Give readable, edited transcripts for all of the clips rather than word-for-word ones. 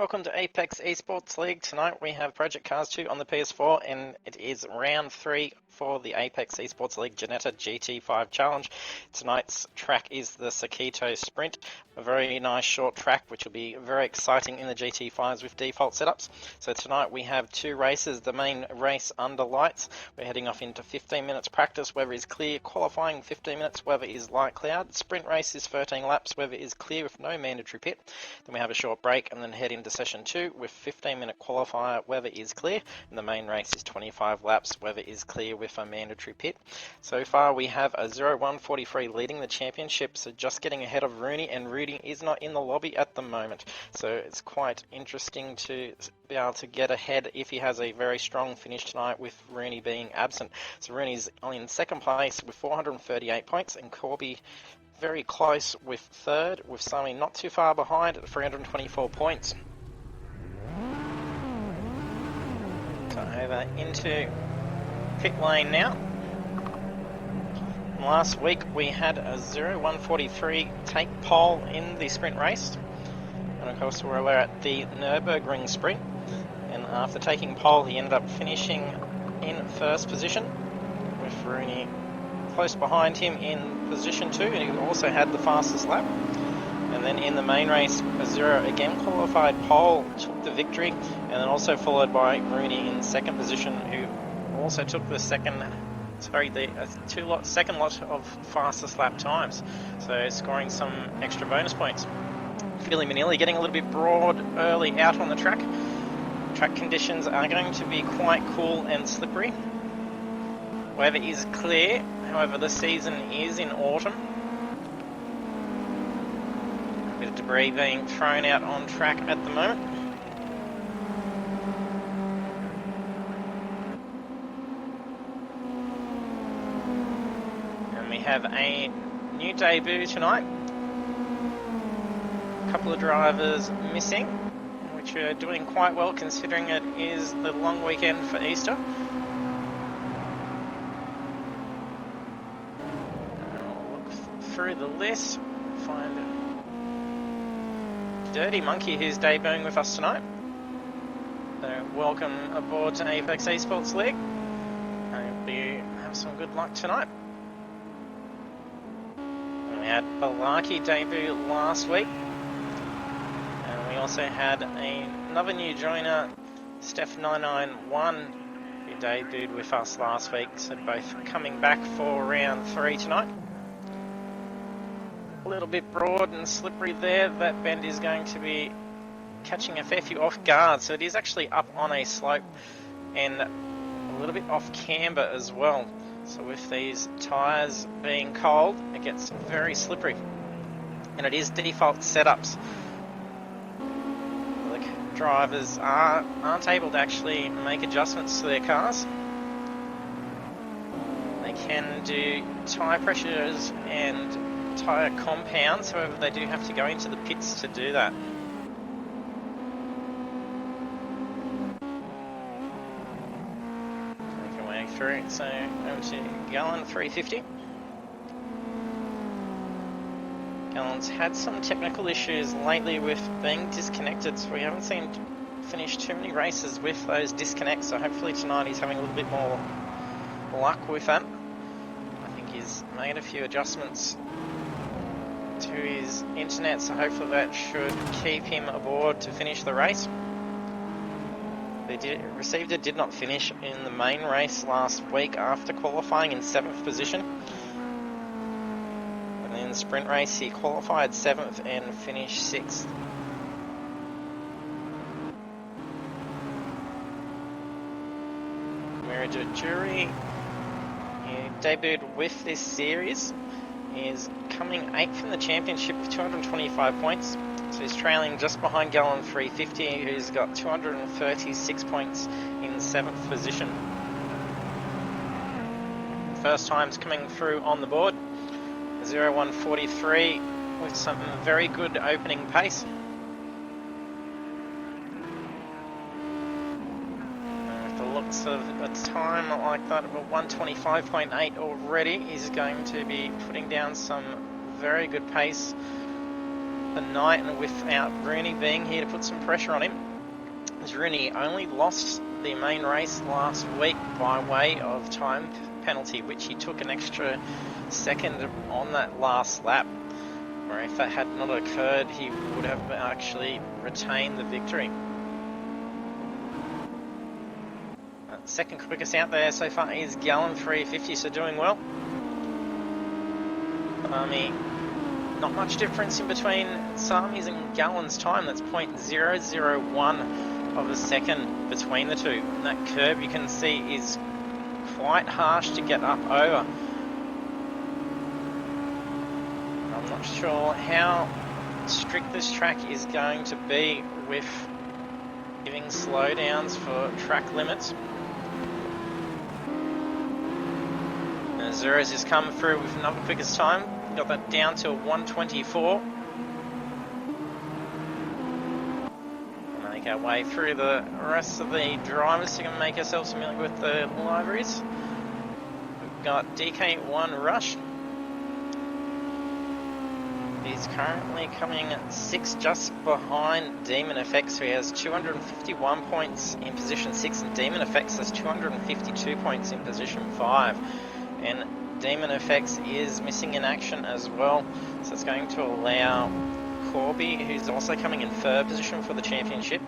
Welcome to Apex Esports League. Tonight we have Project Cars 2 on the PS4 and it is round 3 for the Apex Esports League Ginetta GT5 challenge. Tonight's track is the Sakitto Sprint, a very nice short track which will be very exciting in the GT5s with default setups. So tonight we have two races, the main race under lights. We're heading off into 15 minutes practice, weather is clear, qualifying 15 minutes, weather is light cloud. Sprint race is 13 laps, weather is clear with no mandatory pit. Then we have a short break and then head into session 2 with 15-minute qualifier, weather is clear, and the main race is 25 laps, weather is clear with a mandatory pit. So far we have a 0-1-43 leading the championship, so just getting ahead of Rooney, and Rooney is not in the lobby at the moment, so it's quite interesting to be able to get ahead if he has a very strong finish tonight with Rooney being absent. So Rooney's in second place with 438 points, and Corby very close with third, with Sammy not too far behind at 324 points. So over into pit lane now. Last week we had a 0-1-43 take pole in the sprint race, and of course we're at the Nürburgring sprint, and after taking pole he ended up finishing in first position with Rooney close behind him in position 2, and he also had the fastest lap. And then in the main race, a 0 again qualified pole took the victory, and then also followed by Rooney in second position, who also took the second lot of fastest lap times, so scoring some extra bonus points. Philly Manili getting a little bit broad early out on the track. Track conditions are going to be quite cool and slippery. Weather is clear, however the season is in autumn. A bit of debris being thrown out on track at the moment. And we have a new debut tonight. A couple of drivers missing, which are doing quite well considering it is the long weekend for Easter. Through the list, find Dirty Monkey, who's debuting with us tonight. So welcome aboard to Apex Esports League. I hope you have some good luck tonight. And we had Balaki debut last week, and we also had another new joiner, Steph991, who debuted with us last week. So both coming back for round 3 tonight. A little bit broad and slippery there. That bend is going to be catching a fair few off guard, so it is actually up on a slope and a little bit off camber as well. So with these tyres being cold, it gets very slippery, and it is default setups. The drivers aren't able to actually make adjustments to their cars. They can do tyre pressures and tyre compounds, however they do have to go into the pits to do that. Make our way through, so over to Gallon 350. Gallon's had some technical issues lately with being disconnected, so we haven't seen finish too many races with those disconnects, so hopefully tonight he's having a little bit more luck with that. I think he's made a few adjustments to his internet, so hopefully that should keep him aboard to finish the race. Receiver did not finish in the main race last week after qualifying in 7th position. And in the sprint race he qualified 7th and finished 6th. Mirajit Jury, he debuted with this series, is coming 8th in the championship with 225 points, so he's trailing just behind Gallon 350, who's got 236 points in 7th position. First times coming through on the board, 0-1-43 with some very good opening pace. With the looks of a time like that of a 125.8 already, he's going to be putting down some very good pace the night, and without Rooney being here to put some pressure on him. As Rooney only lost the main race last week by way of time penalty, which he took an extra second on that last lap, where if that had not occurred, he would have actually retained the victory. Second quickest out there so far is Gallen 350, so doing well. Not much difference in between Sami's and Gallen's time. That's 0.001 of a second between the two. And that curb you can see is quite harsh to get up over. I'm not sure how strict this track is going to be with giving slowdowns for track limits. Zeros has come through with another quickest time. Got that down to 1:24. We'll make our way through the rest of the drivers so we can make ourselves familiar with the liveries. We've got DK1 Rush. He's currently coming 6 just behind Demon Effects, who has 251 points in position 6, and Demon Effects has 252 points in position 5. And Demon Effects is missing in action as well, so it's going to allow Corby, who's also coming in 3rd position for the championship.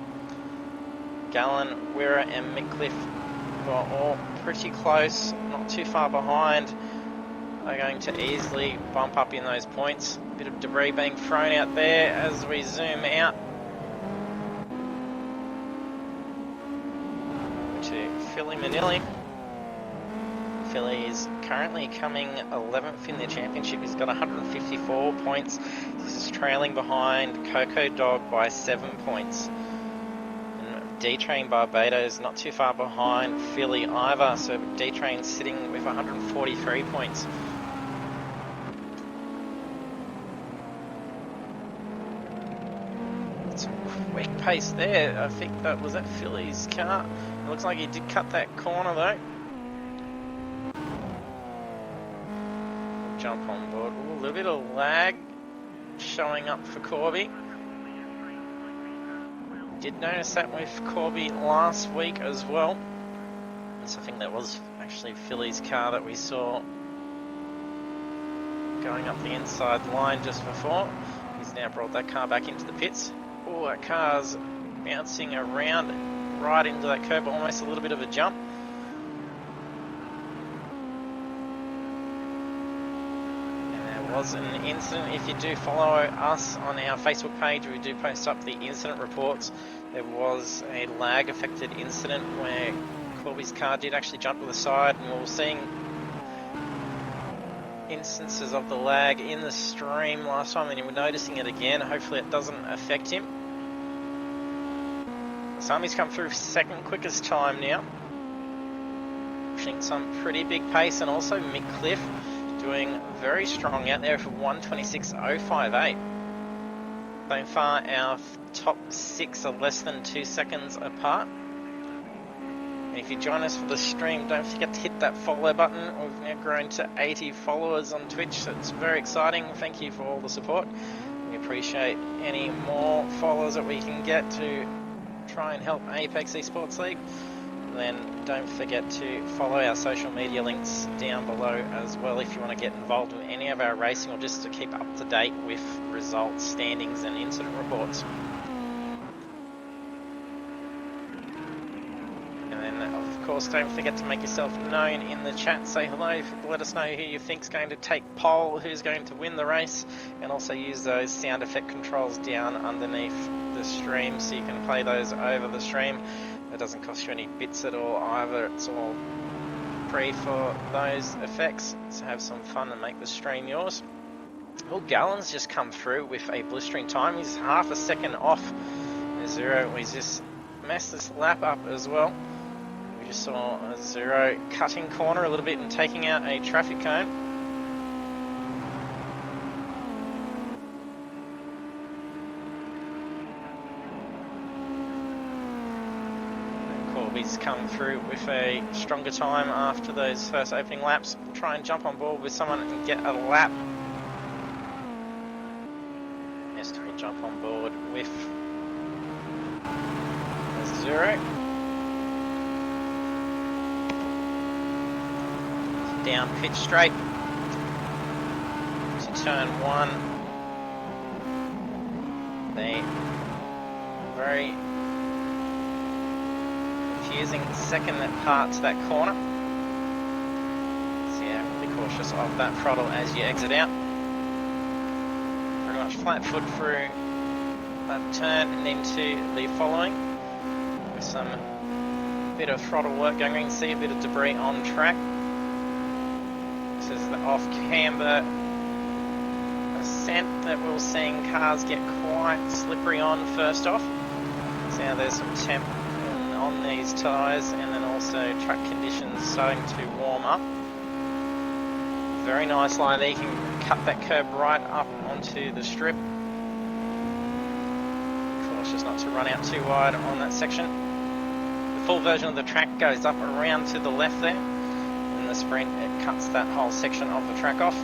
Gallen, Wira and Mickliffe, who are all pretty close, not too far behind, are going to easily bump up in those points. A bit of debris being thrown out there as we zoom out to Philly Manili. Philly is currently coming 11th in the championship. He's got 154 points. This is trailing behind Coco Dog by 7 points. And D-Train Barbados not too far behind Philly either. So D-Train sitting with 143 points. Some quick pace there. I think that was at Philly's car. It looks like he did cut that corner though. Jump on board. Ooh, a little bit of lag showing up for Corby. Did notice that with Corby last week as well. So I think that was actually Philly's car that we saw going up the inside line just before. He's now brought that car back into the pits. Oh, that car's bouncing around right into that curb, almost a little bit of a jump. Was an incident. If you do follow us on our Facebook page, we do post up the incident reports. There was a lag affected incident where Corby's car did actually jump to the side, and we were seeing instances of the lag in the stream last time, and you were noticing it again. Hopefully it doesn't affect him. Sami's come through 2nd quickest time now, pushing some pretty big pace, and also Mickliffe doing very strong out there for 1:26.058. So far our top 6 are less than 2 seconds apart. And if you join us for the stream, don't forget to hit that follow button. We've now grown to 80 followers on Twitch, so it's very exciting. Thank you for all the support. We appreciate any more followers that we can get to try and help Apex eSports League. Then don't forget to follow our social media links down below as well if you want to get involved in any of our racing, or just to keep up to date with results, standings and incident reports. And then of course don't forget to make yourself known in the chat. Say hello, let us know who you think's going to take pole, who's going to win the race, and also use those sound effect controls down underneath the stream so you can play those over the stream. It doesn't cost you any bits at all either. It's all free for those effects. So have some fun and make the stream yours. Well, Gallen's just come through with a blistering time. He's half a second off Zero. He's just messed this lap up as well. We just saw a Zero cutting corner a little bit and taking out a traffic cone. Corby's come through with a stronger time after those first opening laps. Try and jump on board with someone and get a lap. Yes, we'll 0. Down pitch straight to turn 1. The very confusing second part to that corner. So yeah, be cautious of that throttle as you exit out. Pretty much flat foot through that turn and into the following with some bit of throttle work going on. You can see a bit of debris on track. This is the off camber ascent that we're seeing cars get quite slippery on first off. See how there's some temp on these tyres, and then also track conditions starting to warm up. Very nice line there, you can cut that curb right up onto the strip. Cautious not to run out too wide on that section. The full version of the track goes up around to the left there. In the sprint it cuts that whole section of the track off.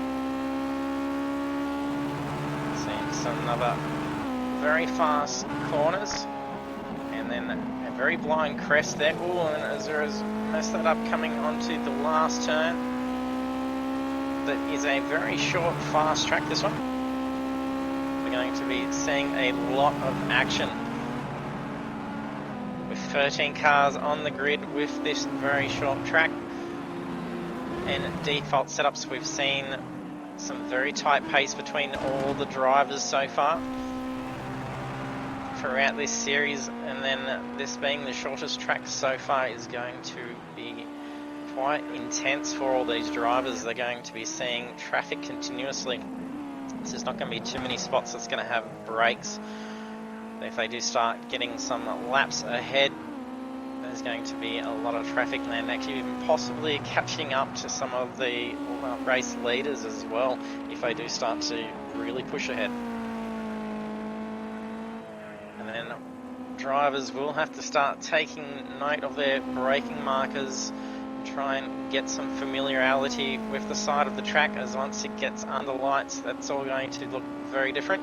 Seeing some other very fast corners, and then a very blind crest there. Ooh, and Azura's messed that up coming onto the last turn. That is a very short, fast track, this one. We're going to be seeing a lot of action with 13 cars on the grid with this very short track. In default setups, we've seen some very tight pace between all the drivers so far throughout this series, and then this being the shortest track so far is going to be quite intense for all these drivers. They're going to be seeing traffic continuously. This is not going to be too many spots that's going to have breaks. If they do start getting some laps ahead, there's going to be a lot of traffic, and then actually even possibly catching up to some of the race leaders as well if they do start to really push ahead. And then drivers will have to start taking note of their braking markers, try and get some familiarity with the side of the track, as once it gets under lights that's all going to look very different,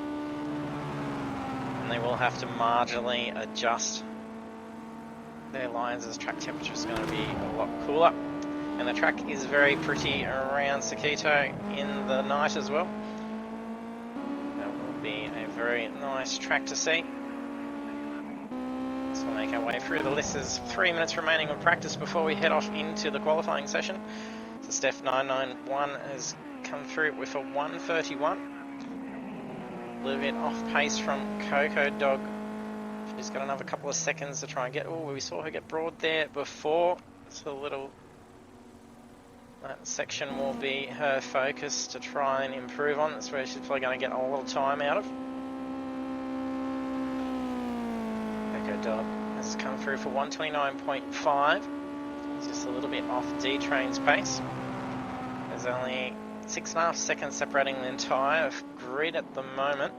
and they will have to marginally adjust their lines as track temperature is going to be a lot cooler. And the track is very pretty around Sakitto in the night as well. That will be a very nice track to see. So we'll make our way through the list. There's 3 minutes remaining of practice before we head off into the qualifying session. So Steph 991 has come through with a 1:31. A little bit off pace from Coco Dog. She's got another couple of seconds to try and get... Oh, we saw her get broad there before. So that section will be her focus to try and improve on. That's where she's probably going to get a lot of time out of. Coco Dog has come through for 1:29.5. It's just a little bit off D-Train's pace. There's only 6.5 seconds separating the entire grid at the moment.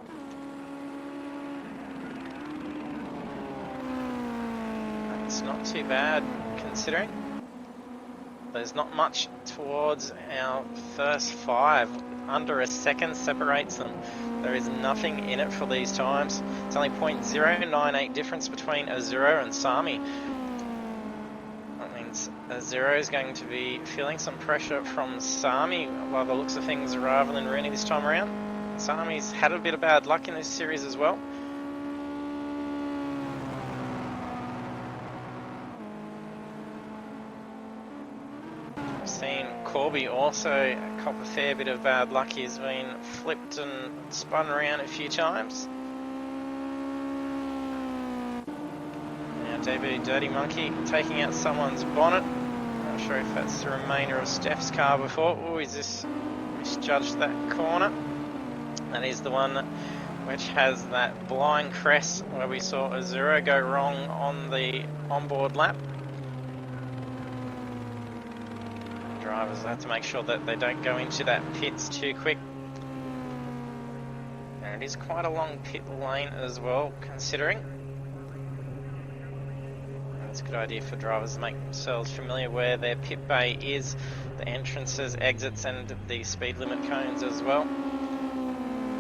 It's not too bad considering. There's not much towards our first 5. Under a second separates them. There is nothing in it for these times. It's only 0.098 difference between Azura and Sami. That means Azura is going to be feeling some pressure from Sami by the looks of things rather than Rooney this time around. Sami's had a bit of bad luck in this series as well. Seen Corby also cop a fair bit of bad luck. He's been flipped and spun around a few times. Now debut Dirty Monkey taking out someone's bonnet. Not sure if that's the remainder of Steph's car before. Oh, he's just misjudged that corner. That is the one which has that blind crest where we saw Azura go wrong on the onboard lap. Drivers have to make sure that they don't go into that pits too quick. And it is quite a long pit lane as well, considering. And it's a good idea for drivers to make themselves familiar where their pit bay is, the entrances, exits, and the speed limit cones as well.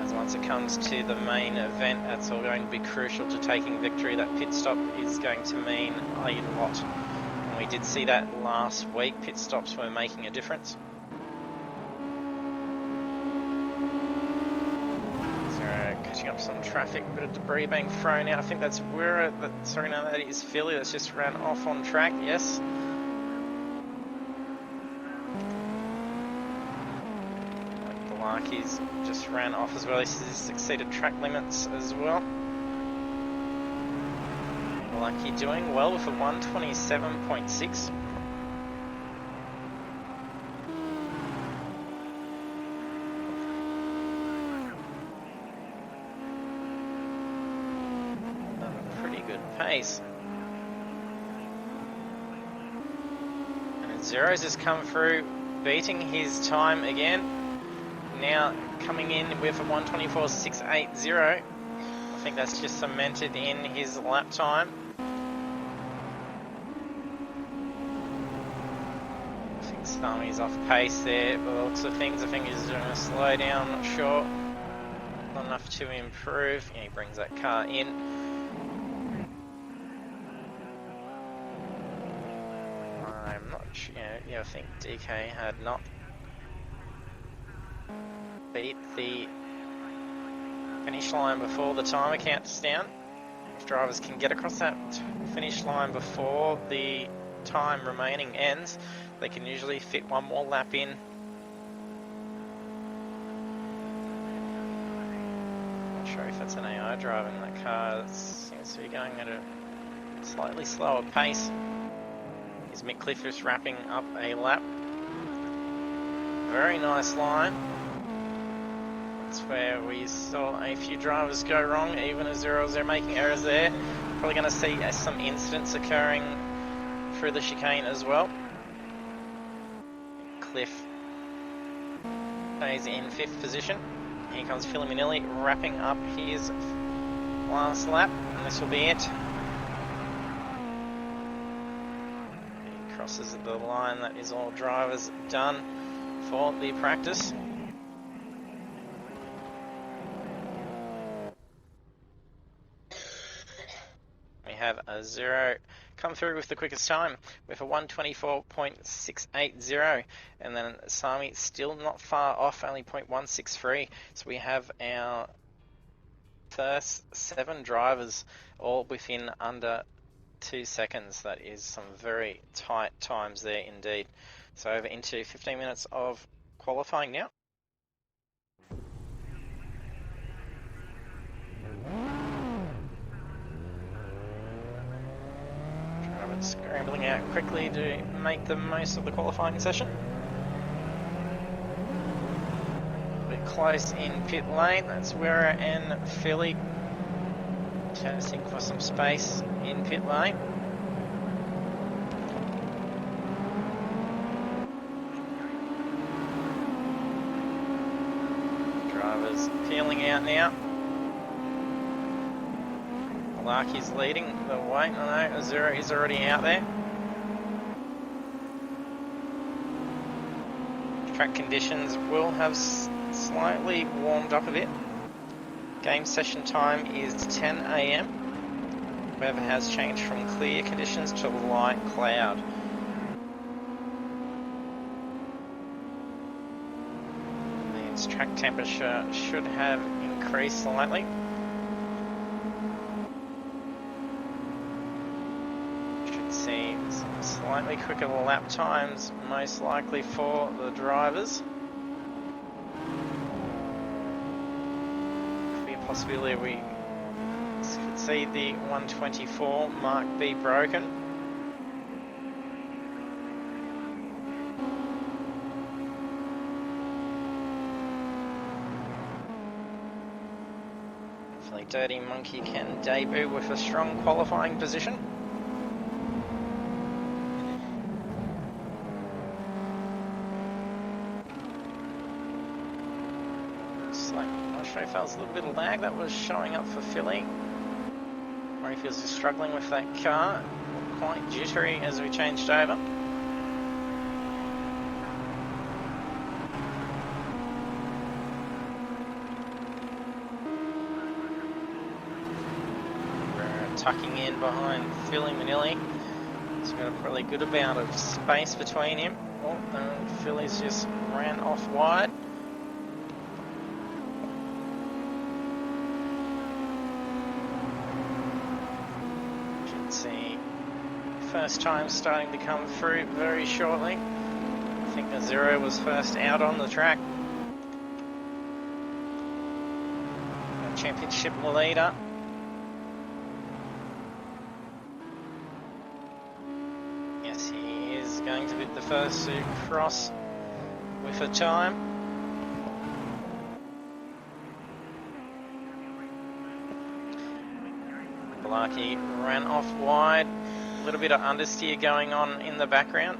As once it comes to the main event, that's all going to be crucial to taking victory. That pit stop is going to mean a lot. And we did see that last week. Pit stops were making a difference. So catching up some traffic, a bit of debris being thrown out. I think that's where, sorry, no, that is Philly. That's just ran off on track, yes. He's just ran off as well. He's exceeded track limits as well. Lucky doing well with a 127.6. Pretty good pace. And Zeros has come through, beating his time again. Now coming in with a 124.680. I think that's just cemented in his lap time. I think Sami's off pace there, by the looks of things. I think he's doing a slow down, not sure. Not enough to improve. Yeah, he brings that car in. I'm not sure. Yeah, I think DK had not beat the finish line before the timer counts down. If drivers can get across that finish line before the time remaining ends, they can usually fit one more lap in. Not sure if that's an AI driving that car. It seems to be going at a slightly slower pace. Is Mick Clifford wrapping up a lap. Very nice line. That's where we saw a few drivers go wrong, even as they're making errors there. Probably going to see some incidents occurring through the chicane as well. Cliff stays in 5th position. Here comes Philly Manilli wrapping up his last lap, and this will be it. He crosses the line. That is all drivers done for the practice. Have a Zero come through with the quickest time with a 124.680, and then Sami still not far off, only 0.163. So we have our first 7 drivers all within under 2 seconds. That is some very tight times there indeed. So over into 15 minutes of qualifying now. Scrambling out quickly to make the most of the qualifying session. A bit close in pit lane, that's Wera and Philly testing for some space in pit lane. Drivers peeling out now. Larky's leading the way. No, Zero is already out there. Track conditions will have slightly warmed up a bit. Game session time is 10 AM. Weather has changed from clear conditions to light cloud. Means track temperature should have increased slightly. Slightly quicker lap times, most likely for the drivers. Could be a possibility we could see the 124 mark be broken. Hopefully Dirty Monkey can debut with a strong qualifying position. If there was a little bit of lag that was showing up for Philly, or if he was just struggling with that car, quite jittery as we changed over. tucking in behind Philly Manilli. He's got a probably good amount of space between him. Oh, Philly's just ran off wide. You can see first time starting to come through very shortly. I think the Zero was first out on the track. Championship leader. Yes, he is going to be the first to cross with a time. Blakey ran off wide. A little bit of understeer going on in the background.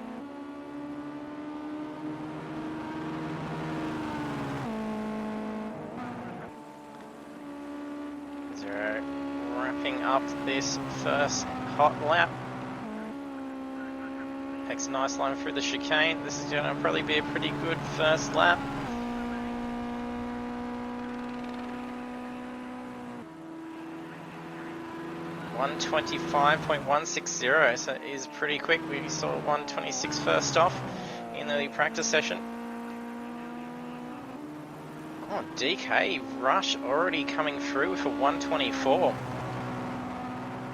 Zero wrapping up this first hot lap. Takes a nice line through the chicane. This is going to probably be a pretty good first lap. (1:25.160), so it is pretty quick. We saw 1:26 first off in the practice session. Oh, DK Rush already coming through with a 1:24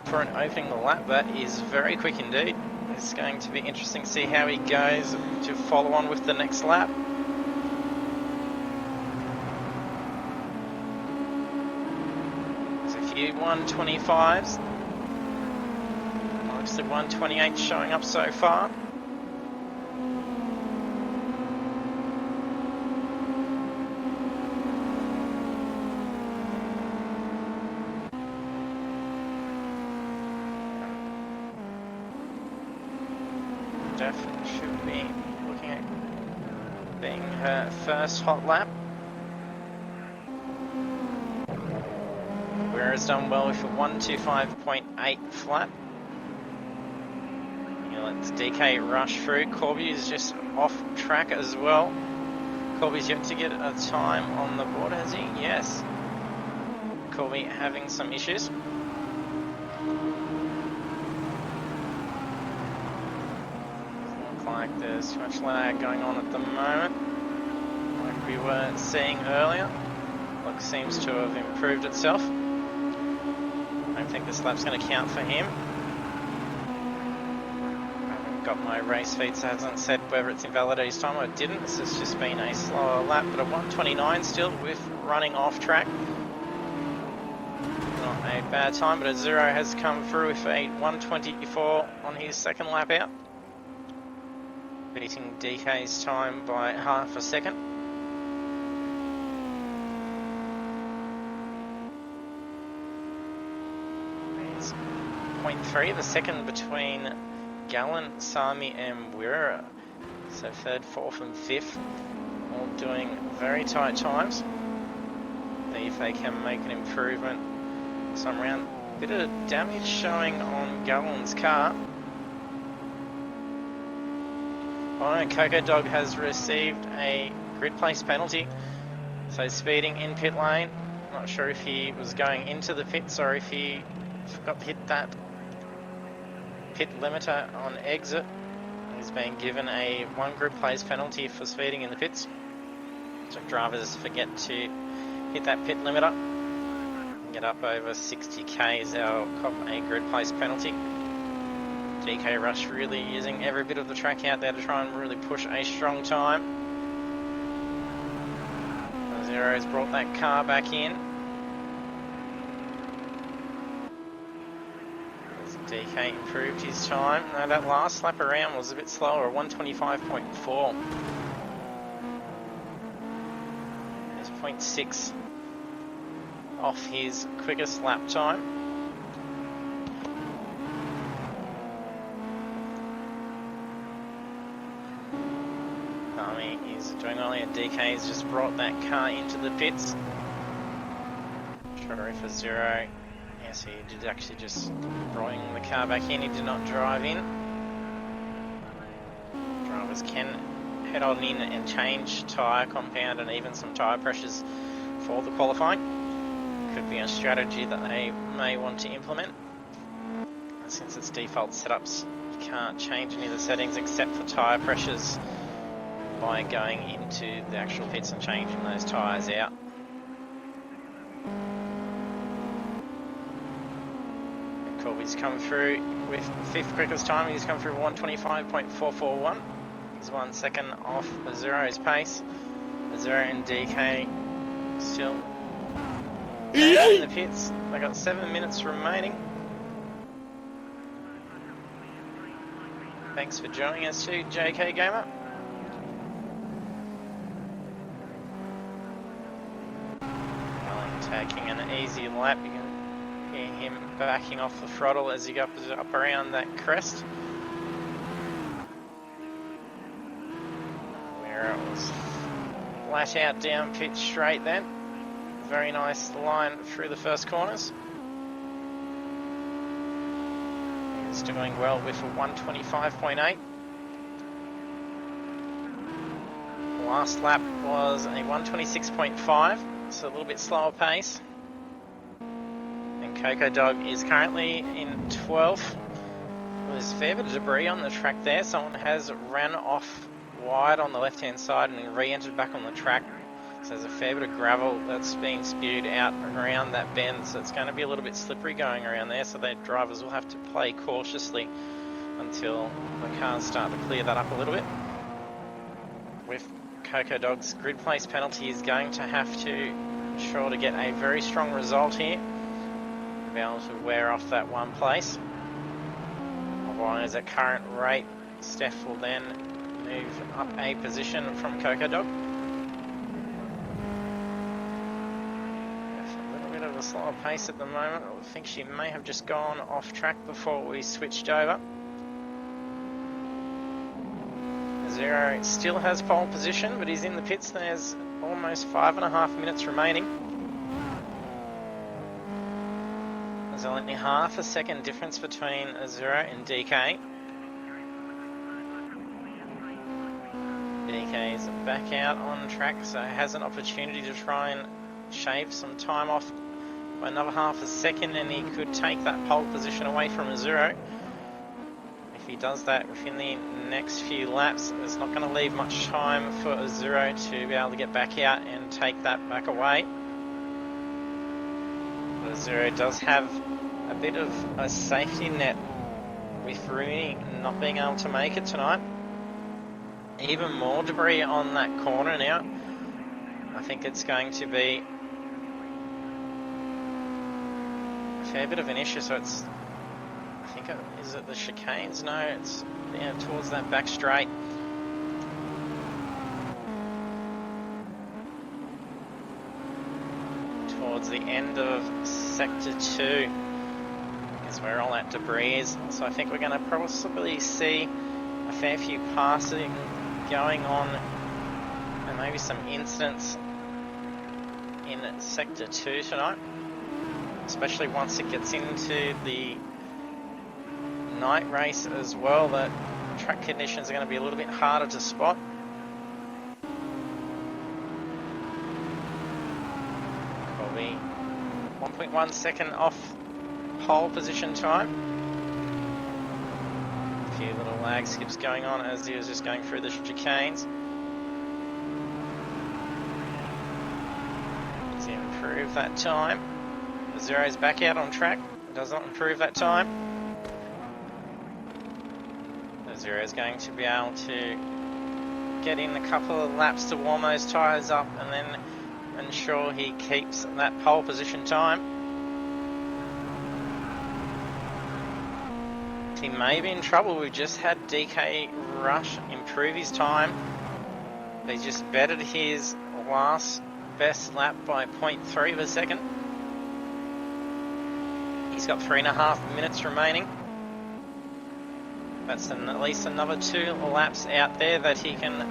for an opening lap. That is very quick indeed. It's going to be interesting to see how he goes to follow on with the next lap. There's a few 1:25s. Obviously 1:28 showing up so far. Definitely should be looking at being her first hot lap. Whereas done well with a 1:25.8 flat. Let's DK rush through. Corby is just off track as well. Corby's yet to get a time on the board, has he? Yes. Corby having some issues. Looks like there's too much lag going on at the moment, like we were seeing earlier. Look seems to have improved itself. I don't think this lap's going to count for him. Got my race feed, so it hasn't said whether it's invalidated his time or it didn't. This has just been a slower lap, but a 1:29 still with running off track. Not a bad time, but a Zero has come through with a 1:24 on his second lap out, beating DK's time by half a second. It's 0.3, the second between Gallen, Sami and Wira. So third, fourth and fifth, all doing very tight times. See if they can make an improvement some round. Bit of damage showing on Gallen's car. Oh, and Coco Dog has received a grid place penalty. So speeding in pit lane. Not sure if he was going into the pits or if he forgot to hit that pit limiter on exit. He's been given a one group place penalty for speeding in the pits. So drivers forget to hit that pit limiter. Get up over 60 k's, they'll cop a grid place penalty. DK Rush really using every bit of the track out there to try and really push a strong time. Zero's brought that car back in. DK improved his time. No, that last lap around was a bit slower, 1:25.4. There's 0.6 off his quickest lap time. Sami is doing well, and DK's just brought that car into the pits. Sure if a Zero. Yes, he did actually just bring the car back in, he did not drive in. Drivers can head on in and change tyre compound and even some tyre pressures for the qualifying. Could be a strategy that they may want to implement. since its default setups, you can't change any of the settings except for tyre pressures by going into the actual pits and changing those tyres out. Corby's come through with 5th quickest time. He's come through 125.441. He's 1 second off Zero's pace. Zero and DK still in the pits. They got 7 minutes remaining. Thanks for joining us too, JK Gamer. Allen taking an easy lap. You can hear him backing off the throttle as he goes up around that crest, where it was flat out down pitch straight then. Very nice line through the first corners. He's doing well with a 125.8. Last lap was a 126.5, so a little bit slower pace. Coco Dog is currently in 12th. There's a fair bit of debris on the track there. Someone has ran off wide on the left hand side and then re-entered back on the track. So there's a fair bit of gravel that's being spewed out around that bend. So it's going to be a little bit slippery going around there. So the drivers will have to play cautiously until the cars start to clear that up a little bit. With Coco Dog's grid place penalty, is going to have to ensure to get a very strong result here. Be able to wear off that one place. Otherwise, at current rate, Steph will then move up a position from Coco Dog. A little bit of a slower pace at the moment. I think she may have just gone off track before we switched over. Zero still has pole position, but he's in the pits. There's almost 5.5 minutes remaining. There's only half a second difference between Zero and DK. DK is back out on track, so has an opportunity to try and shave some time off by another half a second, and he could take that pole position away from Zero. If he does that within the next few laps, it's not going to leave much time for Zero to be able to get back out and take that back away. But Zero does have a bit of a safety net with Rooney not being able to make it tonight. Even more debris on that corner now. I think it's going to be a fair bit of an issue. So it's, I think, is it the chicanes? No, it's towards that back straight. Towards the end of sector 2 is where all that debris is. So I think we're going to possibly see a fair few passing going on, and maybe some incidents in sector 2 tonight, especially once it gets into the night race as well. The track conditions are going to be a little bit harder to spot. Probably 1.1 second off pole position time. A few little lag skips going on as he was just going through the chicanes. Does he improve that time? Zero's back out on track. Does not improve that time. Zero's going to be able to get in a couple of laps to warm those tyres up and then ensure he keeps that pole position time. He may be in trouble. We've just had DK Rush improve his time. He's just bettered his last best lap by 0.3 of a second. He's got 3.5 minutes remaining. That's at least another 2 laps out there that he can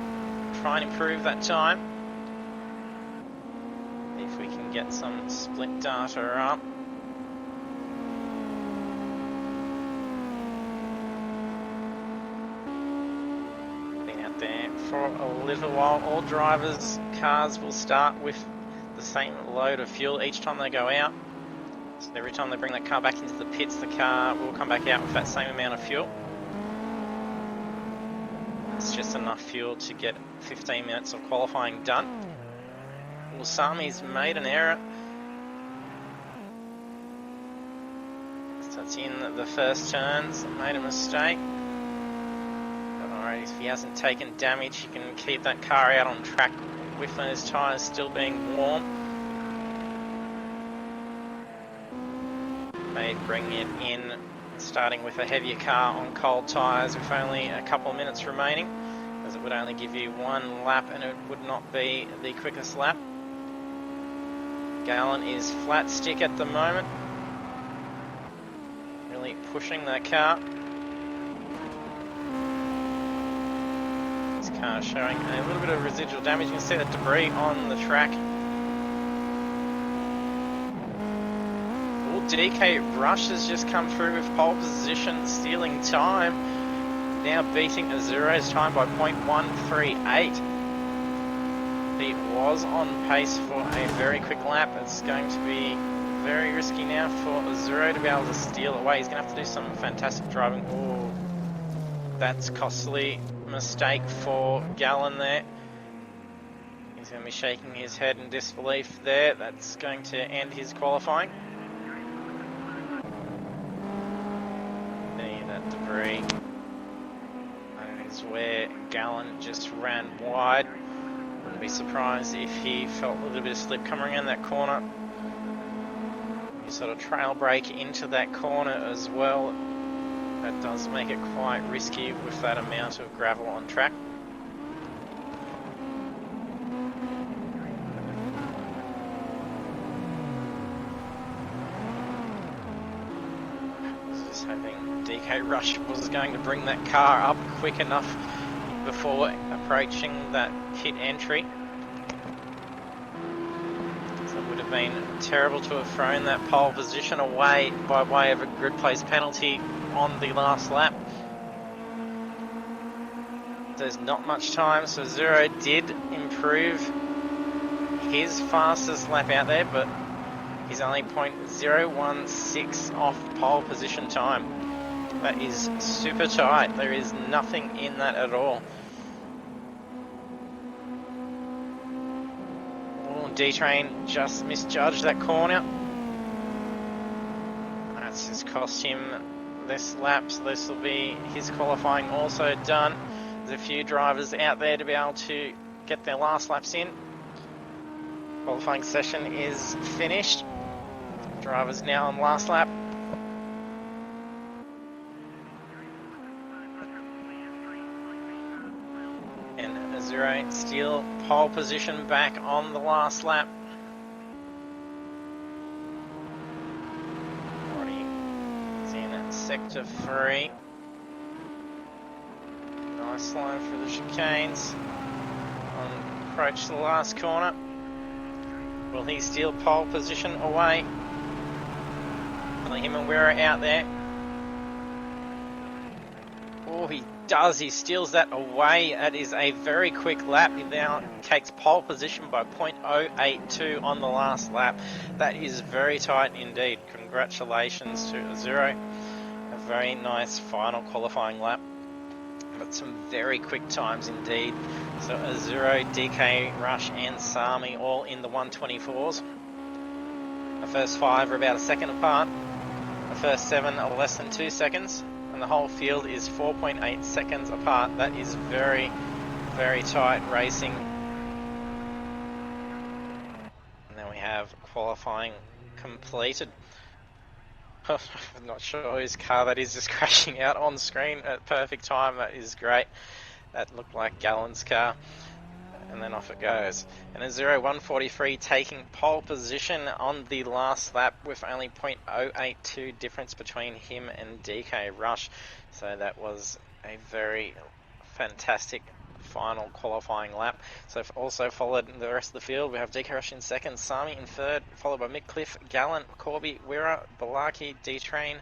try and improve that time. If we can get some split data up. There for a little while. All drivers' cars will start with the same load of fuel each time they go out. So every time they bring that car back into the pits, the car will come back out with that same amount of fuel. It's just enough fuel to get 15 minutes of qualifying done. Well, Sami's made an error. So it's in the first turns, made a mistake. But alright, if he hasn't taken damage, he can keep that car out on track with those tyres still being warm. May bring it in, starting with a heavier car on cold tyres with only a couple of minutes remaining, as it would only give you one lap and it would not be the quickest lap. Gallon is flat stick at the moment, really pushing that car. This car showing a little bit of residual damage. You can see the debris on the track. DK Rush has just come through with pole position, stealing time, now beating Azuro's time by 0.138. He was on pace for a very quick lap. It's going to be very risky now for Azuro to be able to steal away. He's going to have to do some fantastic driving. Oh, that's costly mistake for Gallon there. He's going to be shaking his head in disbelief there. That's going to end his qualifying. Debris. That is where Gallon just ran wide. Wouldn't be surprised if he felt a little bit of slip coming around that corner. You sort of trail brake into that corner as well. That does make it quite risky with that amount of gravel on track. DK Rush was going to bring that car up quick enough before approaching that pit entry. So it would have been terrible to have thrown that pole position away by way of a grid place penalty on the last lap. There's not much time, so Zero did improve his fastest lap out there, but he's only 0.016 off pole position time. That is super tight. There is nothing in that at all. Oh, D-Train just misjudged that corner. That's just cost him this lap, so this will be his qualifying also done. There's a few drivers out there to be able to get their last laps in. Qualifying session is finished. Drivers now on last lap. Zero still pole position back on the last lap. Already is in sector 3. Nice line through the chicanes. On approach to the last corner. Will he steal pole position away? Only him and Wera out there. Oh, he does. He steals that away. That is a very quick lap. He now takes pole position by 0.082 on the last lap. That is very tight indeed. Congratulations to Azuro. A very nice final qualifying lap. But some very quick times indeed. So Azuro, DK, Rush and Sami all in the 124s. The first 5 are about a second apart. The first 7 are less than 2 seconds. And the whole field is 4.8 seconds apart. That is very, very tight racing. And then we have qualifying completed. I'm not sure whose car that is just crashing out on screen at perfect time. That is great. That looked like Gallon's car. And then off it goes. And a 143 taking pole position on the last lap with only 0.082 difference between him and DK Rush. So that was a very fantastic final qualifying lap. So also followed the rest of the field. We have DK Rush in second, Sami in third, followed by Midcliffe, Gallant, Corby, Wera, Balaki, D-Train.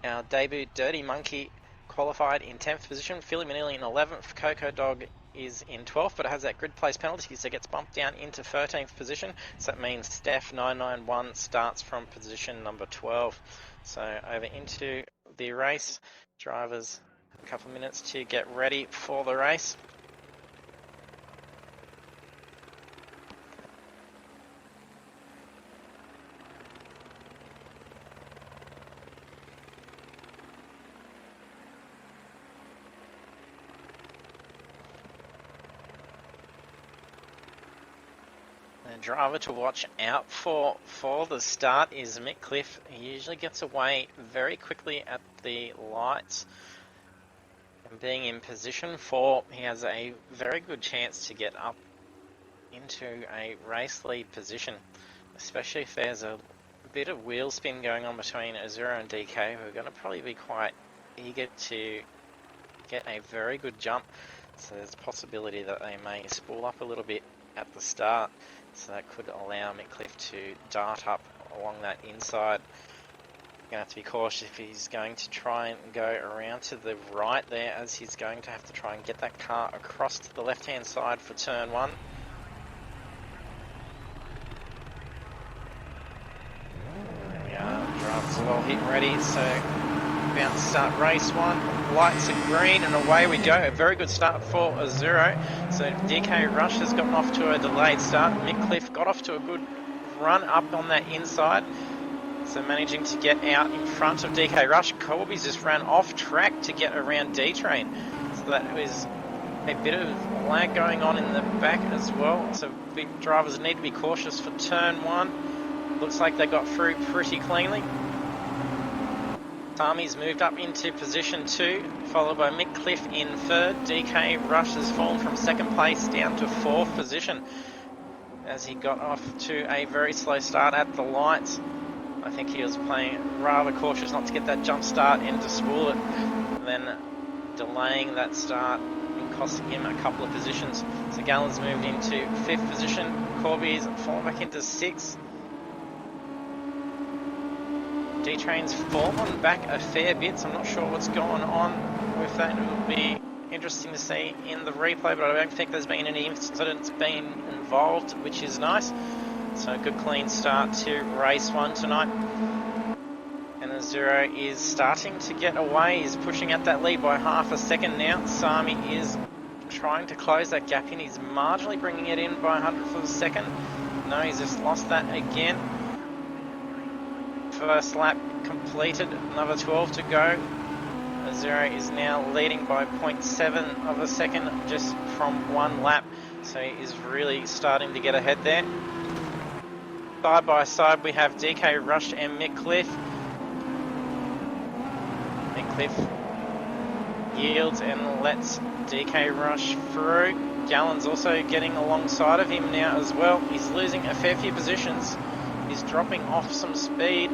Our debut Dirty Monkey qualified in 10th position, Philly Manili in 11th, Coco Dog is in 12th, but it has that grid place penalty, so it gets bumped down into 13th position. So that means Steph 991 starts from position number 12. So over into the race, drivers a couple of minutes to get ready for the race. The driver to watch out for the start is Mick Cliff. He usually gets away very quickly at the lights. And being in position 4, he has a very good chance to get up into a race lead position, especially if there's a bit of wheel spin going on between Azura and DK, who are going to probably be quite eager to get a very good jump. So there's a possibility that they may spool up a little bit at the start. So that could allow Mitcliffe to dart up along that inside. You're going to have to be cautious if he's going to try and go around to the right there, as he's going to have to try and get that car across to the left-hand side for turn 1. There we are, drivers are all hit ready, so about to start race 1. Lights are green and away we go. A very good start for Azuro. So DK Rush has gotten off to a delayed start. Mick Cliff got off to a good run up on that inside. So managing to get out in front of DK Rush. Colby's just ran off track to get around D-Train. So that was a bit of lag going on in the back as well. So big drivers need to be cautious for turn 1. Looks like they got through pretty cleanly. Sami's moved up into position 2, followed by Mick Cliff in 3rd. DK Rush has fallen from 2nd place down to 4th position as he got off to a very slow start at the lights. I think he was playing rather cautious not to get that jump start and to spool it, and then delaying that start and costing him a couple of positions. So Gallen's moved into 5th position. Corby's fallen back into 6th. D-Train's fallen back a fair bit, so I'm not sure what's going on with that. It will be interesting to see in the replay, but I don't think there's been any incidents being involved, which is nice. So a good clean start to race 1 tonight. And Azuro is starting to get away. He's pushing at that lead by half a second now. Sami is trying to close that gap in. He's marginally bringing it in by 100th of a second. No, he's just lost that again. First lap completed, another 12 to go. Azuro is now leading by 0.7 of a second just from 1 lap. So he is really starting to get ahead there. Side by side we have DK Rush and Mick Cliff. Mick Cliff yields and lets DK Rush through. Gallen's also getting alongside of him now as well. He's losing a fair few positions. He's dropping off some speed.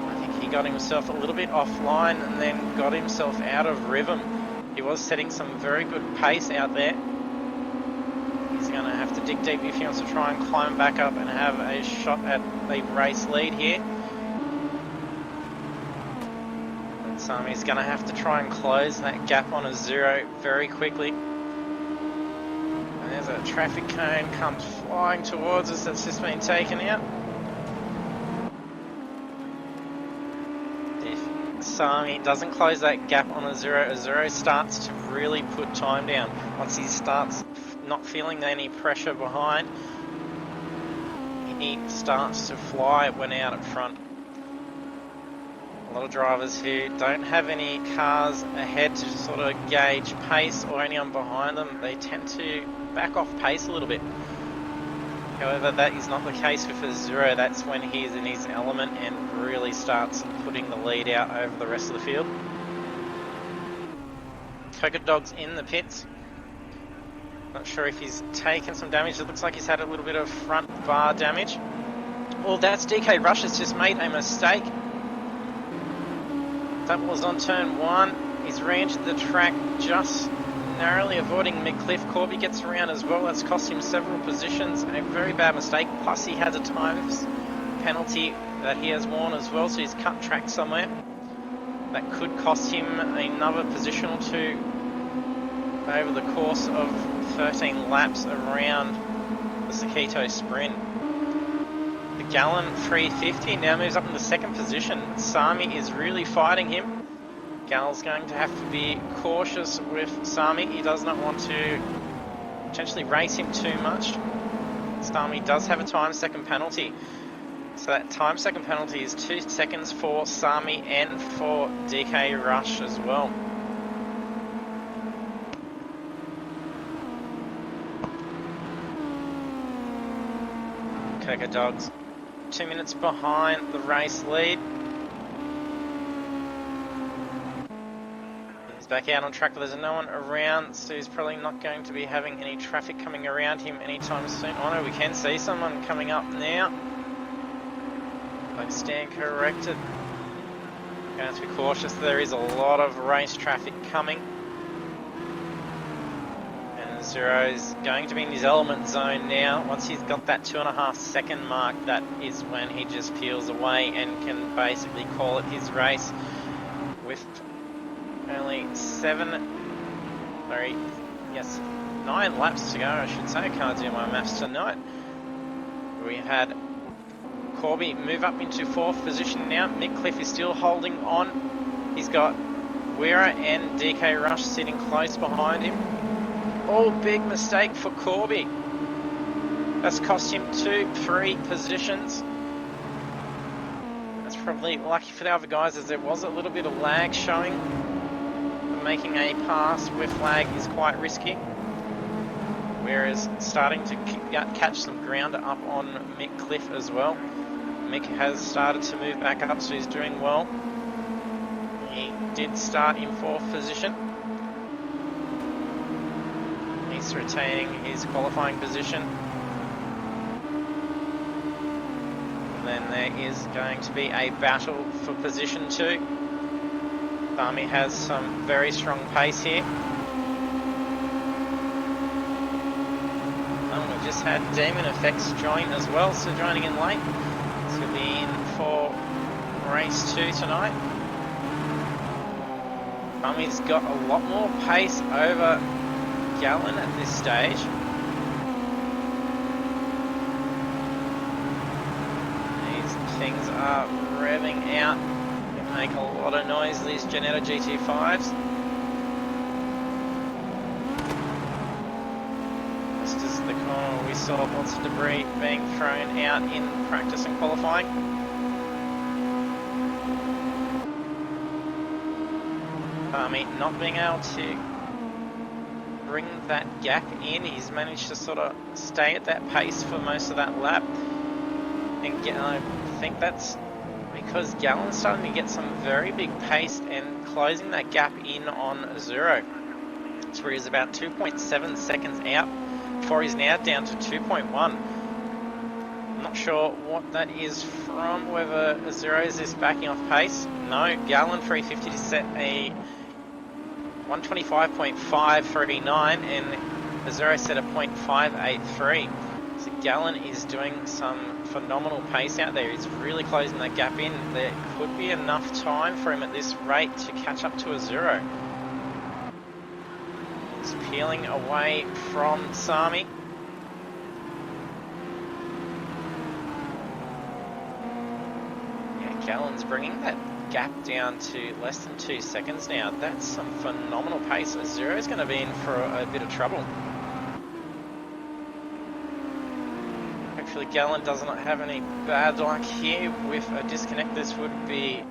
I think he got himself a little bit offline and then got himself out of rhythm. He was setting some very good pace out there. He's going to have to dig deep if he wants to try and climb back up and have a shot at the race lead here. And he's going to have to try and close that gap on Azuro very quickly. There's a traffic cone comes flying towards us that's just been taken out. If Sami doesn't close that gap on Azuro, Azuro starts to really put time down. Once he starts not feeling any pressure behind, he starts to fly when out at front. A lot of drivers who don't have any cars ahead to sort of gauge pace or anyone behind them, they tend to back off pace a little bit. However, that is not the case with Azuro. That's when he's in his element and really starts putting the lead out over the rest of the field. Coca Dog's in the pits. Not sure if he's taken some damage. It looks like he's had a little bit of front bar damage. Well, that's DK Rush has just made a mistake. That was on turn 1. He's re-entered the track just narrowly avoiding Mick Cliff. Corby gets around as well. That's cost him several positions. A very bad mistake. Plus he has a times penalty that he has worn as well. So he's cut track somewhere. That could cost him another position or two over the course of 13 laps around the Sakitto sprint. The Gallon 350 now moves up into second position. Sami is really fighting him. Gal's going to have to be cautious with Sami. He does not want to potentially race him too much. Sami does have a time second penalty. So that time second penalty is 2 seconds for Sami and for DK Rush as well. Coca Dogs 2 minutes behind the race lead. He's back out on track, but there's no one around, so he's probably not going to be having any traffic coming around him anytime soon. Oh no, we can see someone coming up now. I stand corrected. Going to have to be cautious. There is a lot of race traffic coming. And Zero is going to be in his element zone now. Once he's got that 2.5 second mark, that is when he just peels away and can basically call it his race. With only 9 laps to go, I should say. I can't do my maths tonight. We had Corby move up into 4th position now. Mick Cliff is still holding on. He's got Wera and DK Rush sitting close behind him. Oh, big mistake for Corby. That's cost him 2-3 positions. That's probably lucky for the other guys, as there was a little bit of lag showing. Making a pass with lag is quite risky. Whereas starting to catch some ground up on Mick Cliff as well. Mick has started to move back up, so he's doing well. He did start in 4th position. He's retaining his qualifying position. And then there is going to be a battle for position 2. Sami has some very strong pace here. And we've just had Demon Effects join as well, so joining in late. This will be in for race 2 tonight. Sami's got a lot more pace over Gallon at this stage. These things are revving out. They make a lot of noise, these Ginetta GT5s. Just as the corner we saw lots of debris being thrown out in practice and qualifying. Sami not being able to bring that gap in. He's managed to sort of stay at that pace for most of that lap. And I think that's because Gallon's starting to get some very big pace and closing that gap in on Zero. So he's about 2.7 seconds out before he's now down to 2.1. I'm not sure what that is from, whether Zero is just backing off pace. No, Gallon 350 to set a 125.539 and Zero set a 0.583. So Gallon is doing some phenomenal pace out there. He's really closing that gap in. There could be enough time for him at this rate to catch up to a Zero. He's peeling away from Sami. Yeah, Gallon's bringing that gap down to less than 2 seconds now. That's some phenomenal pace. A Zero is going to be in for a bit of trouble. Hopefully Gallon does not have any bad luck here with a disconnect. This would be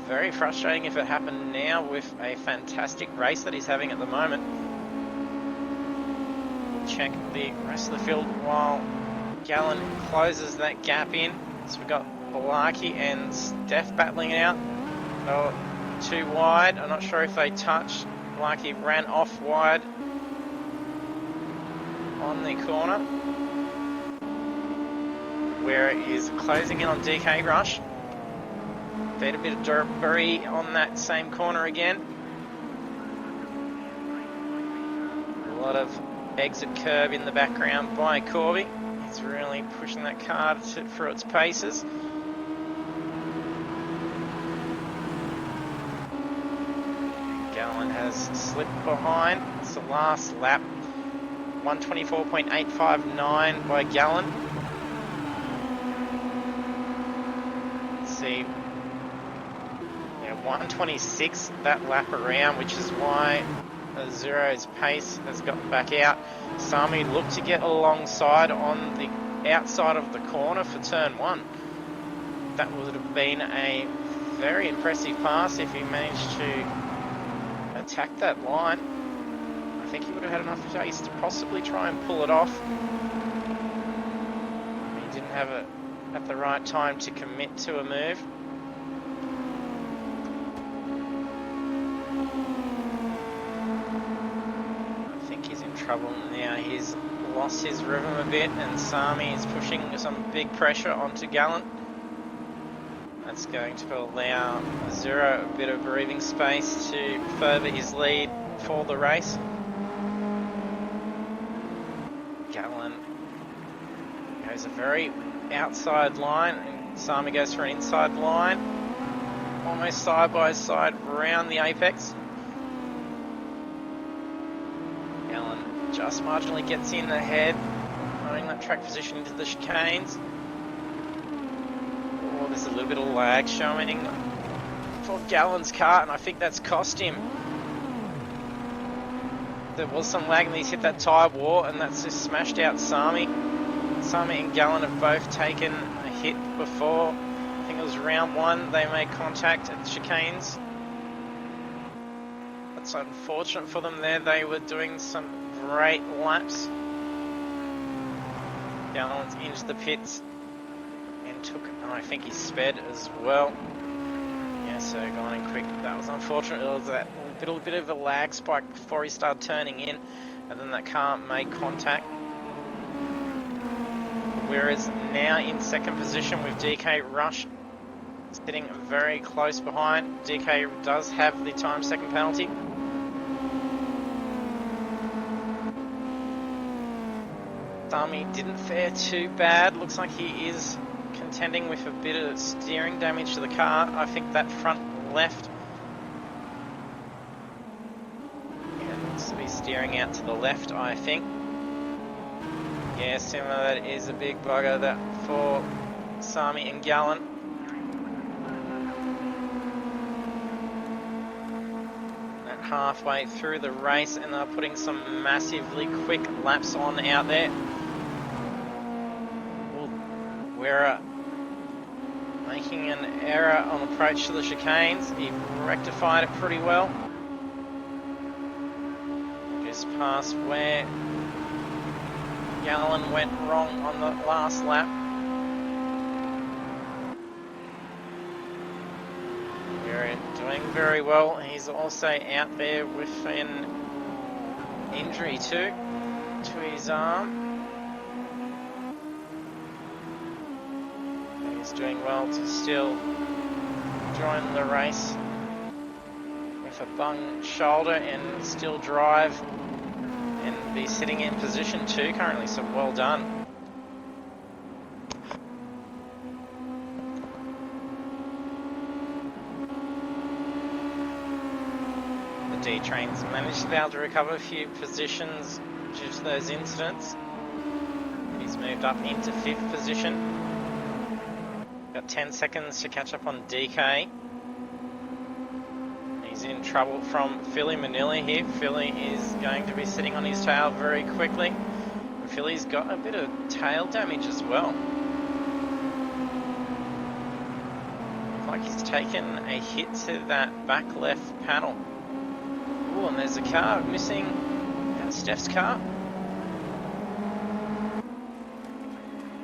very frustrating if it happened now with a fantastic race that he's having at the moment. We'll check the rest of the field while Gallon closes that gap in. So we've got Balaki and Steph battling it out. Oh, too wide. I'm not sure if they touched. Balaki ran off wide on the corner, where it is closing in on DK Rush. Bit of debris on that same corner again. A lot of exit curb in the background by Corby. He's really pushing that car for its paces. Gallen has slipped behind. It's the last lap. 124.859 by Gallen. Let's see. Yeah, 126 that lap around, which is why Zero's pace has gotten back out. Sami looked to get alongside on the outside of the corner for turn 1. That would have been a very impressive pass if he managed to attack that line. I think he would have had enough pace to possibly try and pull it off. He didn't have it at the right time to commit to a move. I think he's in trouble now. He's lost his rhythm a bit, and Sami is pushing some big pressure onto Gallen. That's going to allow Zero a bit of breathing space to further his lead for the race. Gallen goes a very outside line, and Sami goes for an inside line, almost side by side around the apex. Gallen just marginally gets in ahead, running that track position into the chicanes. Oh, there's a little bit of lag showing for Gallen's car, and I think that's cost him. There was some lag and he's hit that tyre wall, and that's just smashed out Sami. Sami and Gallen have both taken a hit before. I think it was round 1 they made contact at the chicanes. That's unfortunate for them there. They were doing some great laps. Gallen's into the pits and took, I think he sped as well. Yeah, so going in quick. That was unfortunate. It was that little bit of a lag spike before he started turning in, and then that car made contact. Whereas now in second position with DK Rush sitting very close behind. DK does have the time second penalty. Sami didn't fare too bad. Looks like he is contending with a bit of steering damage to the car. I think that front left, needs to be steering out to the left, I think. Yeah, similar, that is a big bugger that for Sami and Gallen. And halfway through the race, and they're putting some massively quick laps on out there. We're making an error on approach to the chicanes. He rectified it pretty well. Just past where Gallen went wrong on the last lap. We're doing very well. He's also out there with an injury too to his arm. He's doing well to still join the race with a bung shoulder and still drive and be sitting in position 2 currently, so well done. The D-Train's managed to be able to recover a few positions due to those incidents. He's moved up into 5th position. Got 10 seconds to catch up on DK. He's in trouble from Philly Manili here. Philly is going to be sitting on his tail very quickly. And Philly's got a bit of tail damage as well. Looks like he's taken a hit to that back left panel. Oh, and there's a car missing. That's Steph's car.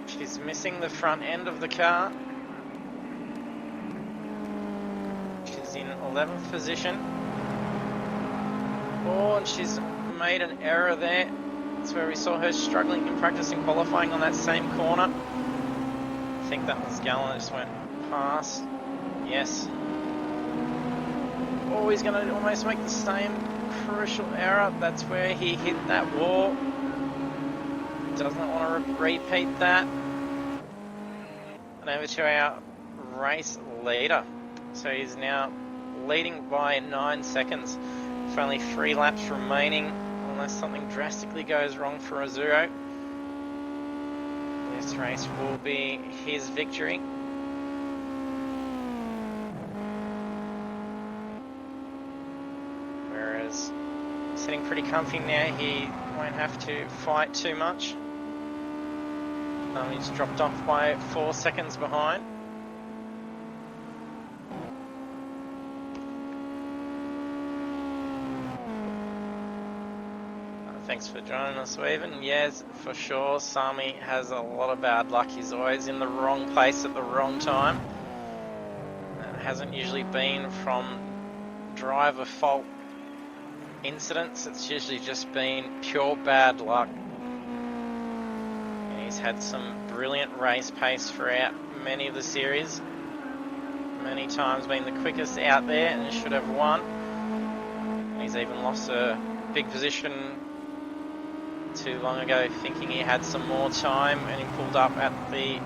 She's missing the front end of the car. In 11th position. Oh, and she's made an error there. That's where we saw her struggling in practice and qualifying on that same corner. I think that was Gallen, just went past. Yes. Oh, he's going to almost make the same crucial error. That's where he hit that wall. Doesn't want to repeat that. And over to our race leader. So he's now leading by 9 seconds. With only 3 laps remaining, unless something drastically goes wrong for Azuro, this race will be his victory. Whereas sitting pretty comfy now, he won't have to fight too much. He's dropped off by 4 seconds behind. Thanks for joining us, Weaven. Yes, for sure, Sami has a lot of bad luck. He's always in the wrong place at the wrong time. It hasn't usually been from driver fault incidents. It's usually just been pure bad luck. And he's had some brilliant race pace throughout many of the series. Many times been the quickest out there and should have won. He's even lost a big position too long ago, thinking he had some more time, and he pulled up at the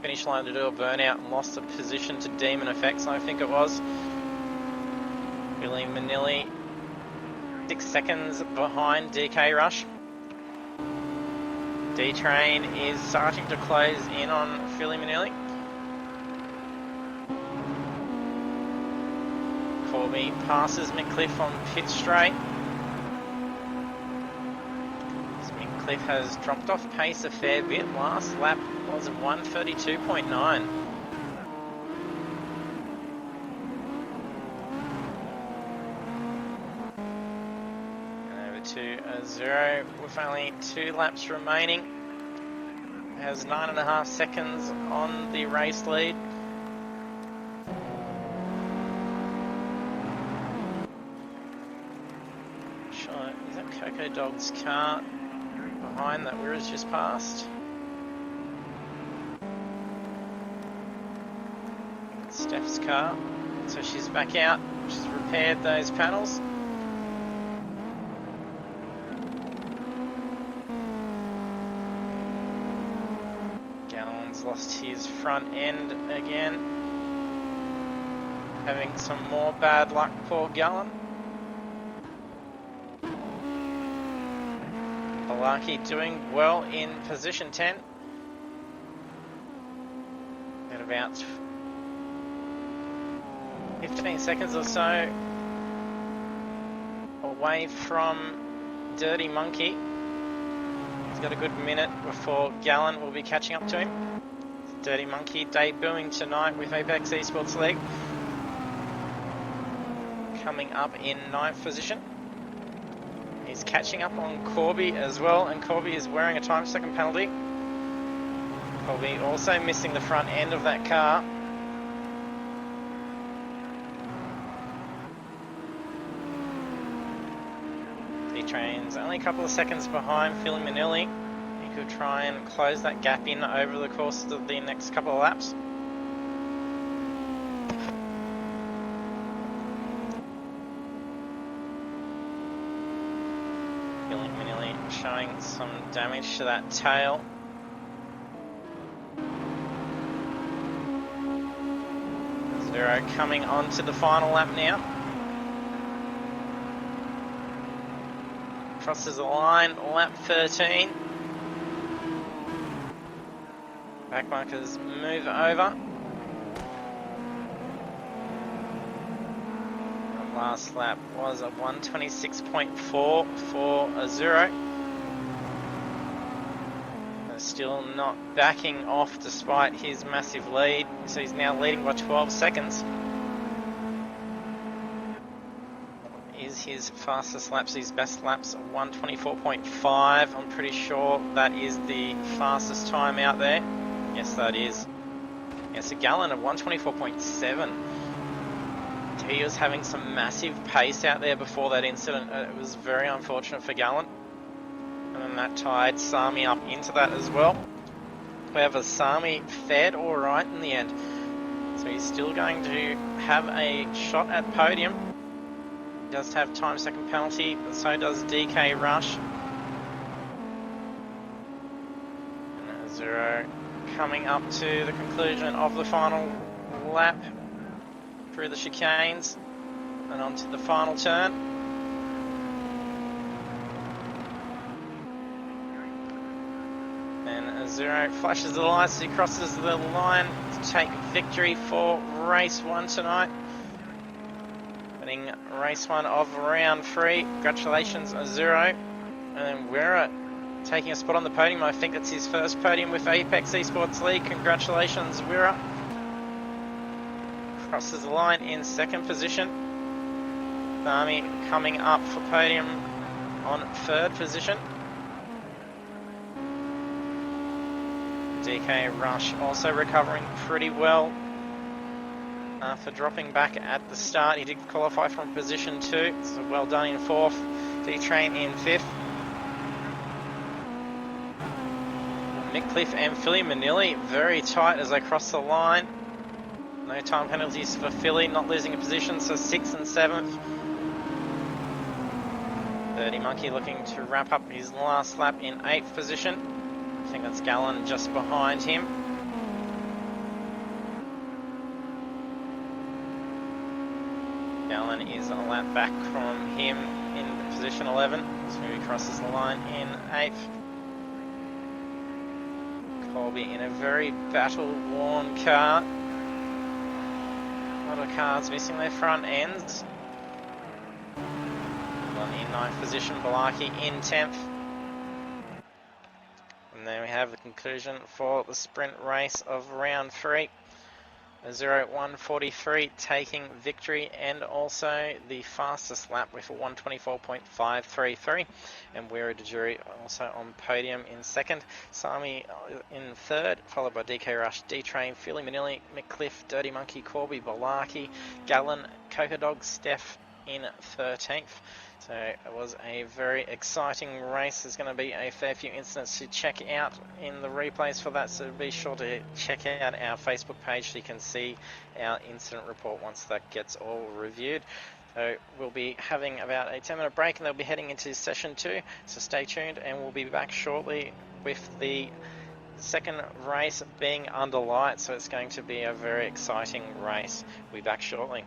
finish line to do a burnout and lost a position to Demon Effects, I think it was. Billy Manilli 6 seconds behind DK Rush. D-Train is starting to close in on Philly Manilli. Corby passes McCliff on pit straight. Cliff has dropped off pace a fair bit. Last lap was 1:32.9. And over to Azuro with only 2 laps remaining. Has 9.5 seconds on the race lead. Sure, is that Coco Dog's car behind that Wira's just passed? Steph's car. So she's back out. She's repaired those panels. Gallon's lost his front end again. Having some more bad luck, poor Gallon. Balaki doing well in position 10. At about 15 seconds or so away from Dirty Monkey. He's got a good minute before Gallon will be catching up to him. Dirty Monkey debuting tonight with Apex eSports League. Coming up in 9th position. He's catching up on Corby as well, and Corby is wearing a time second penalty. Corby also missing the front end of that car. D-Train's only a couple of seconds behind Philly Manilli. He could try and close that gap in over the course of the next couple of laps. Showing some damage to that tail. Zero coming onto the final lap now. Crosses the line, lap 13. Backmarkers move over. The last lap was a 1:26.4 for Azuro. Still not backing off despite his massive lead, so he's now leading by 12 seconds. Is his fastest laps, his best laps, 1:24.5. I'm pretty sure that is the fastest time out there. Yes, that is. Yes, a Gallon of 1:24.7. He was having some massive pace out there before that incident. It was very unfortunate for Gallon. And that tied Sami up into that as well. However, Sami fared alright in the end. So he's still going to have a shot at podium. He does have time second penalty, but so does DK Rush. And Azuro coming up to the conclusion of the final lap through the chicanes and onto the final turn. 0 flashes the lights as he crosses the line to take victory for race 1 tonight. Winning race 1 of round 3. Congratulations, 0. And then Wera taking a spot on the podium. I think it's his first podium with Apex eSports League. Congratulations, Wera. Crosses the line in 2nd position. Thami coming up for podium on 3rd position. DK Rush also recovering pretty well after dropping back at the start. He did qualify from position 2, so well done in 4th. D-Train in 5th. Nick Cliff and Philly Manili very tight as they cross the line. No time penalties for Philly, not losing a position, so 6th and 7th. 30 Monkey looking to wrap up his last lap in 8th position. I think that's Gallon just behind him. Gallon is a lap back from him in position 11, so he crosses the line in 8th. Colby in a very battle-worn car. A lot of cars missing their front ends. One in 9th position, Balaki in 10th. And then we have the conclusion for the sprint race of round 3. A 0:1:43 taking victory, and also the fastest lap with a 1:24.533. And Wera Dejuri also on podium in 2nd. Sami in 3rd, followed by DK Rush, D-Train, Philly Manili, McCliff, Dirty Monkey, Corby, Balaki, Gallon, Coca Dog, Steph in 13th. So it was a very exciting race. There's going to be a fair few incidents to check out in the replays for that, so be sure to check out our Facebook page so you can see our incident report once that gets all reviewed. So we'll be having about a 10-minute break and they'll be heading into session 2, so stay tuned and we'll be back shortly with the second race being under light, so it's going to be a very exciting race. We'll be back shortly.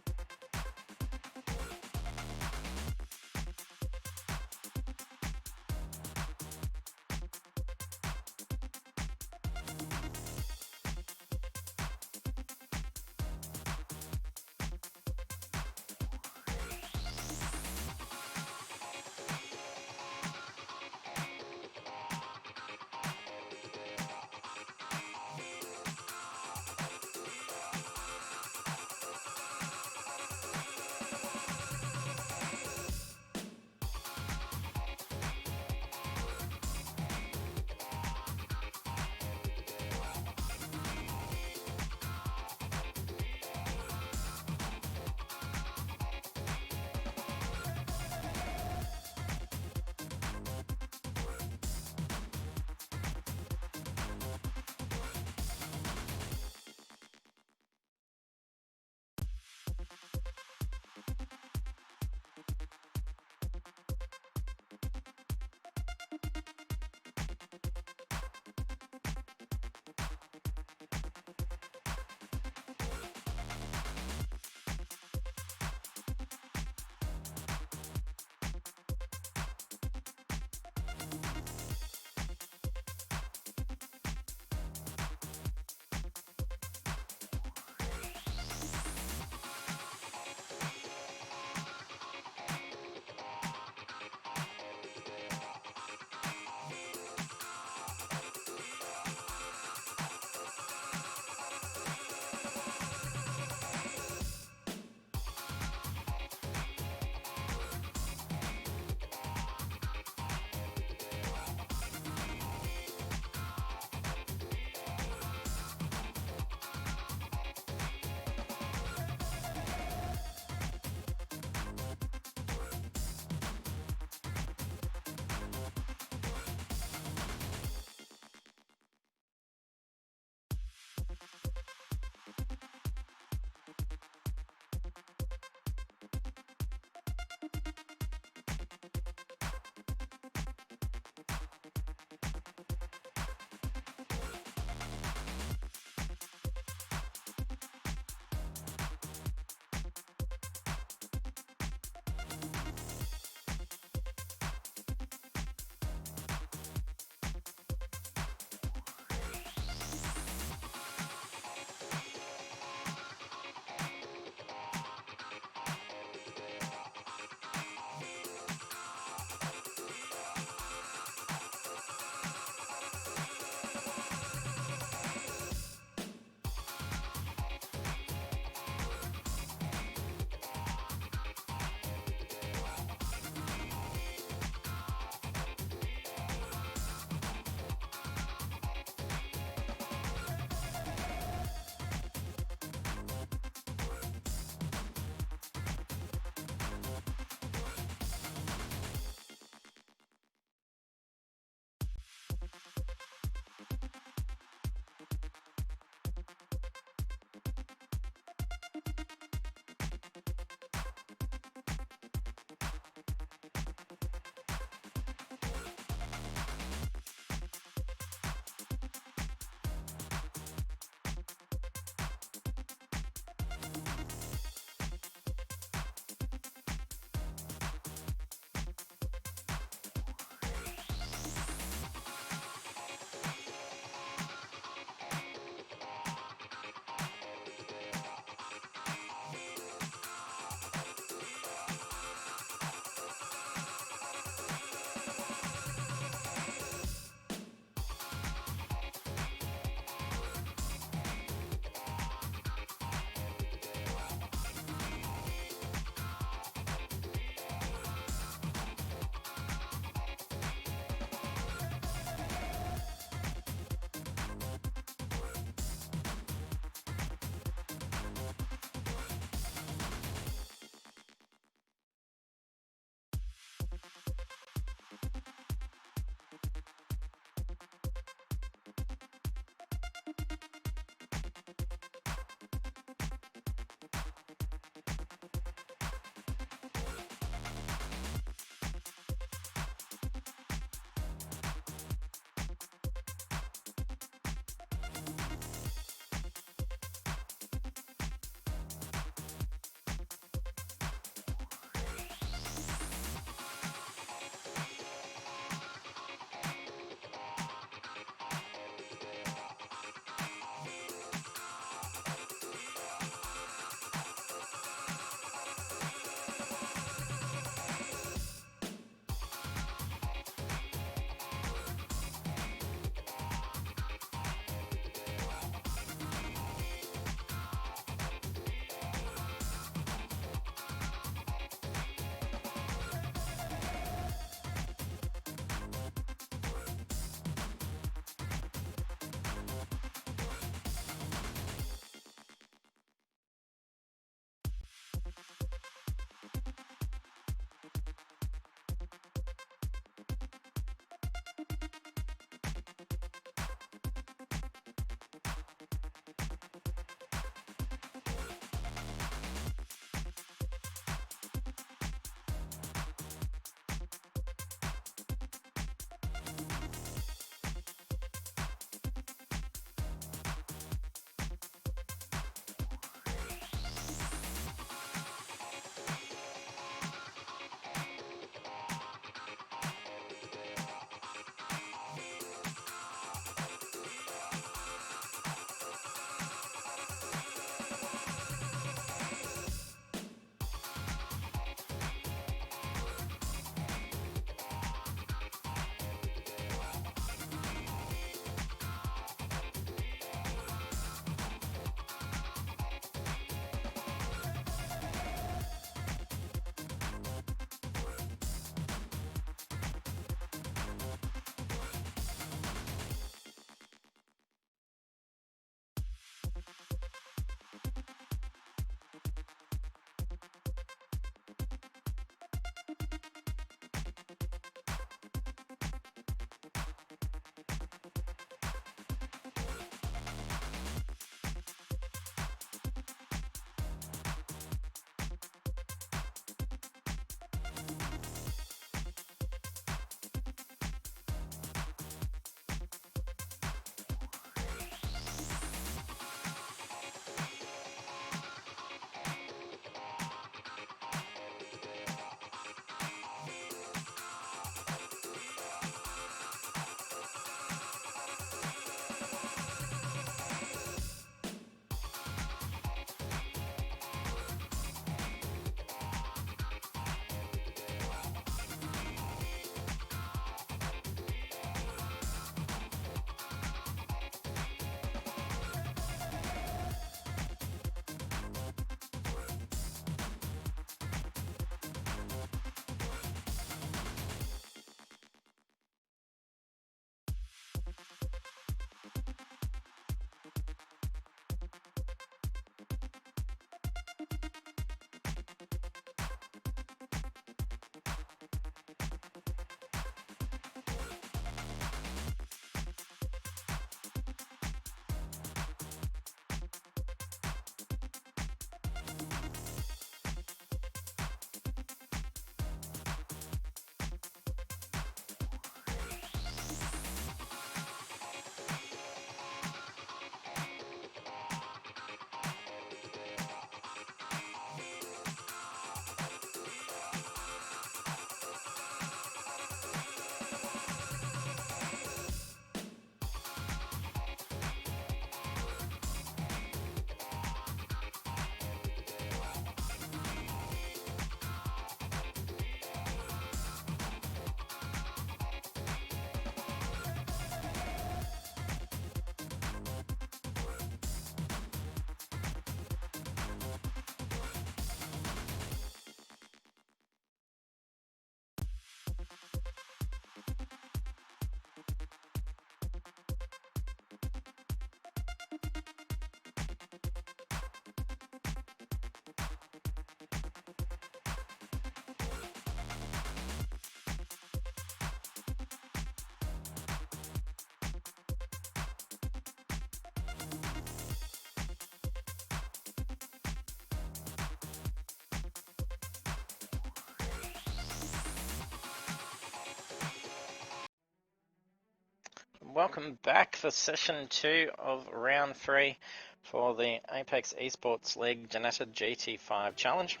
welcome back for session 2 of round 3 for the Apex eSports League Ginetta GT5 challenge.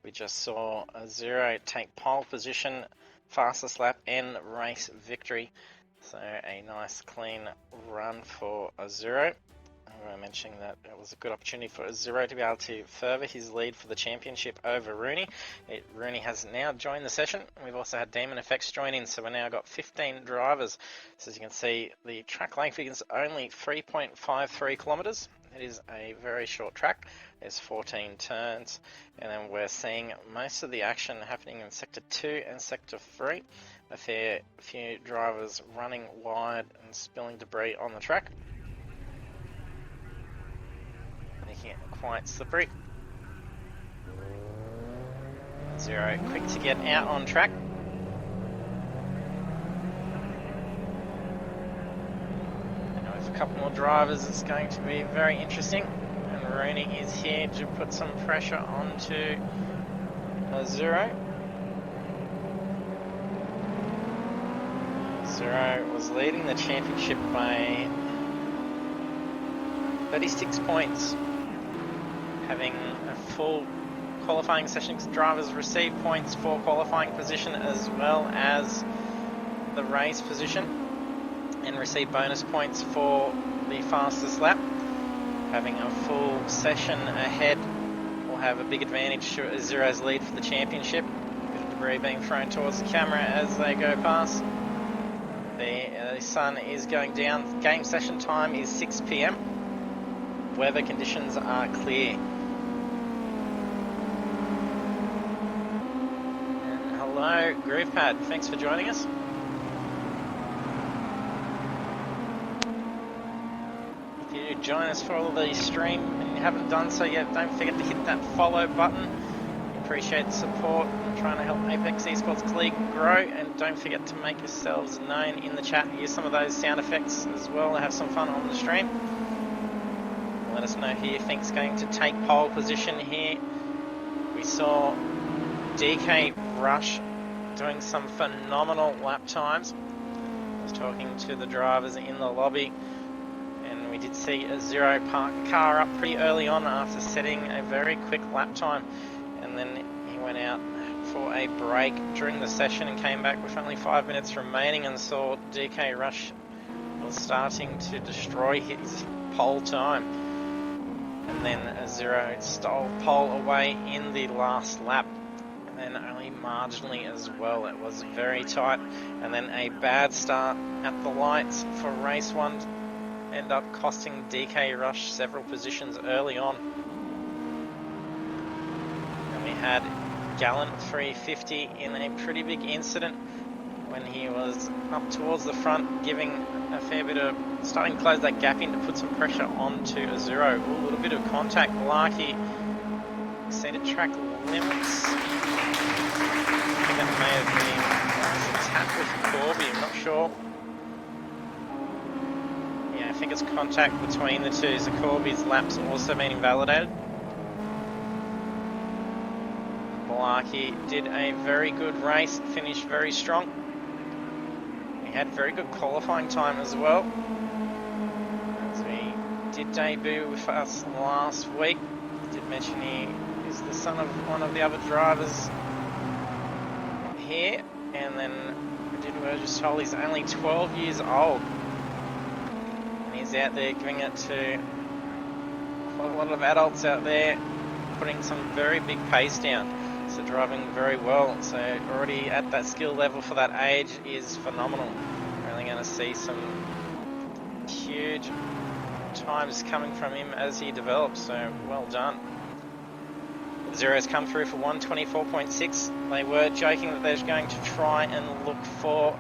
We just saw a Zero take pole position, fastest lap and race victory. So a nice clean run for a Zero. We were mentioning that it was a good opportunity for Zero to be able to further his lead for the championship over Rooney. Rooney has now joined the session. We've also had Demon Effects join in, so we've now got 15 drivers. So as you can see, the track length is only 3.53 kilometers. It is a very short track. There's 14 turns, and then we're seeing most of the action happening in Sector 2 and Sector 3. A fair few drivers running wide and spilling debris on the track. Making it quite slippery. Zero quick to get out on track. And with a couple more drivers, it's going to be very interesting. And Rooney is here to put some pressure onto a Zero. Zero was leading the championship by 36 points. Having a full qualifying session, drivers receive points for qualifying position as well as the race position, and receive bonus points for the fastest lap. Having a full session ahead will have a big advantage to Zero's lead for the championship. A bit of debris being thrown towards the camera as they go past. The sun is going down. Game session time is 6 PM. Weather conditions are clear. Hello, GroovePad. Thanks for joining us. If you join us for the stream and you haven't done so yet, don't forget to hit that follow button. We appreciate the support and trying to help Apex eSports League grow. And don't forget to make yourselves known in the chat. Use some of those sound effects as well to have some fun on the stream. Let us know who you think's going to take pole position here. We saw DK Rush doing some phenomenal lap times. I was talking to the drivers in the lobby, and we did see a Zero park car up pretty early on after setting a very quick lap time, and then he went out for a break during the session and came back with only 5 minutes remaining and saw DK Rush was starting to destroy his pole time. And then Zero stole pole away in the last lap, and then only marginally as well. It was very tight, and then a bad start at the lights for race 1 ended up costing DK Rush several positions early on. And we had Gallant 350 in a pretty big incident when he was up towards the front, giving a fair bit of, starting to close that gap in to put some pressure onto a Zero. Ooh, a little bit of contact. Larky exceeded track limits. I think that may have been a tap with Corby, I'm not sure. Yeah, I think it's contact between the two, so Corby's lap's also been invalidated. Larky did a very good race, finished very strong. Had very good qualifying time as well, as we did debut with us last week. I did mention he is the son of one of the other drivers here, and then we're just told he's only 12 years old, and he's out there giving it to a lot of adults out there, putting some very big pace down. So driving very well, so already at that skill level for that age is phenomenal. Really going to see some huge times coming from him as he develops, so well done. Zero's come through for 124.6. They were joking that they're going to try and look for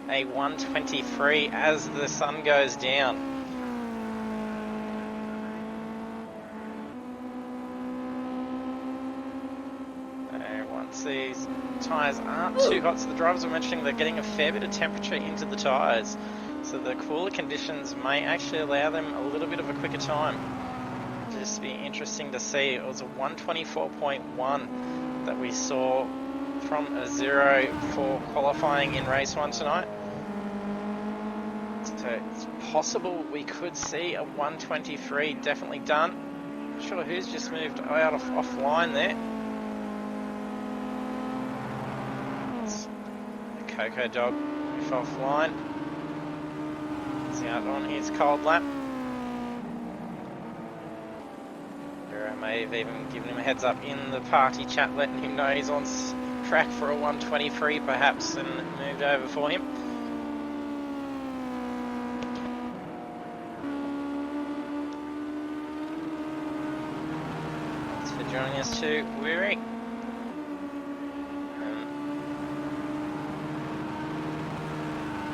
a 123 as the sun goes down. These tyres aren't too hot, so the drivers were mentioning they're getting a fair bit of temperature into the tyres, so the cooler conditions may actually allow them a little bit of a quicker time. Just be interesting to see. It was a 124.1 that we saw from a Zero for qualifying in race 1 tonight. So it's possible we could see a 123 definitely done. Not sure who's just moved out offline there. It's the Coco Dog if offline. He's out on his cold lap. I may have even given him a heads up in the party chat, letting him know he's on track for a 123 perhaps, and moved over for him. Thanks for joining us too, Weary.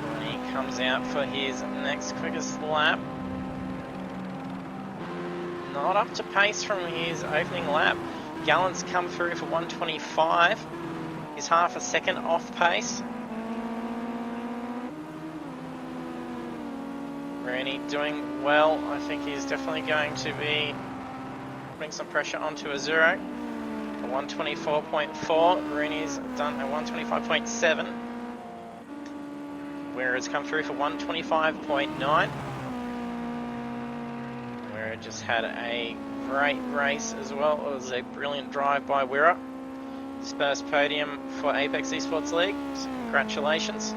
When he comes out for his next quickest lap, not up to pace from his opening lap. Gallant's come through for 125. He's half a second off pace. Rooney doing well. I think he's definitely going to be putting some pressure onto a zero. A 124.4. Rooney's done a 125.7. Whereas come through for 125.9. Just had a great race as well. It was a brilliant drive by Wirra. His first podium for Apex eSports League, so congratulations.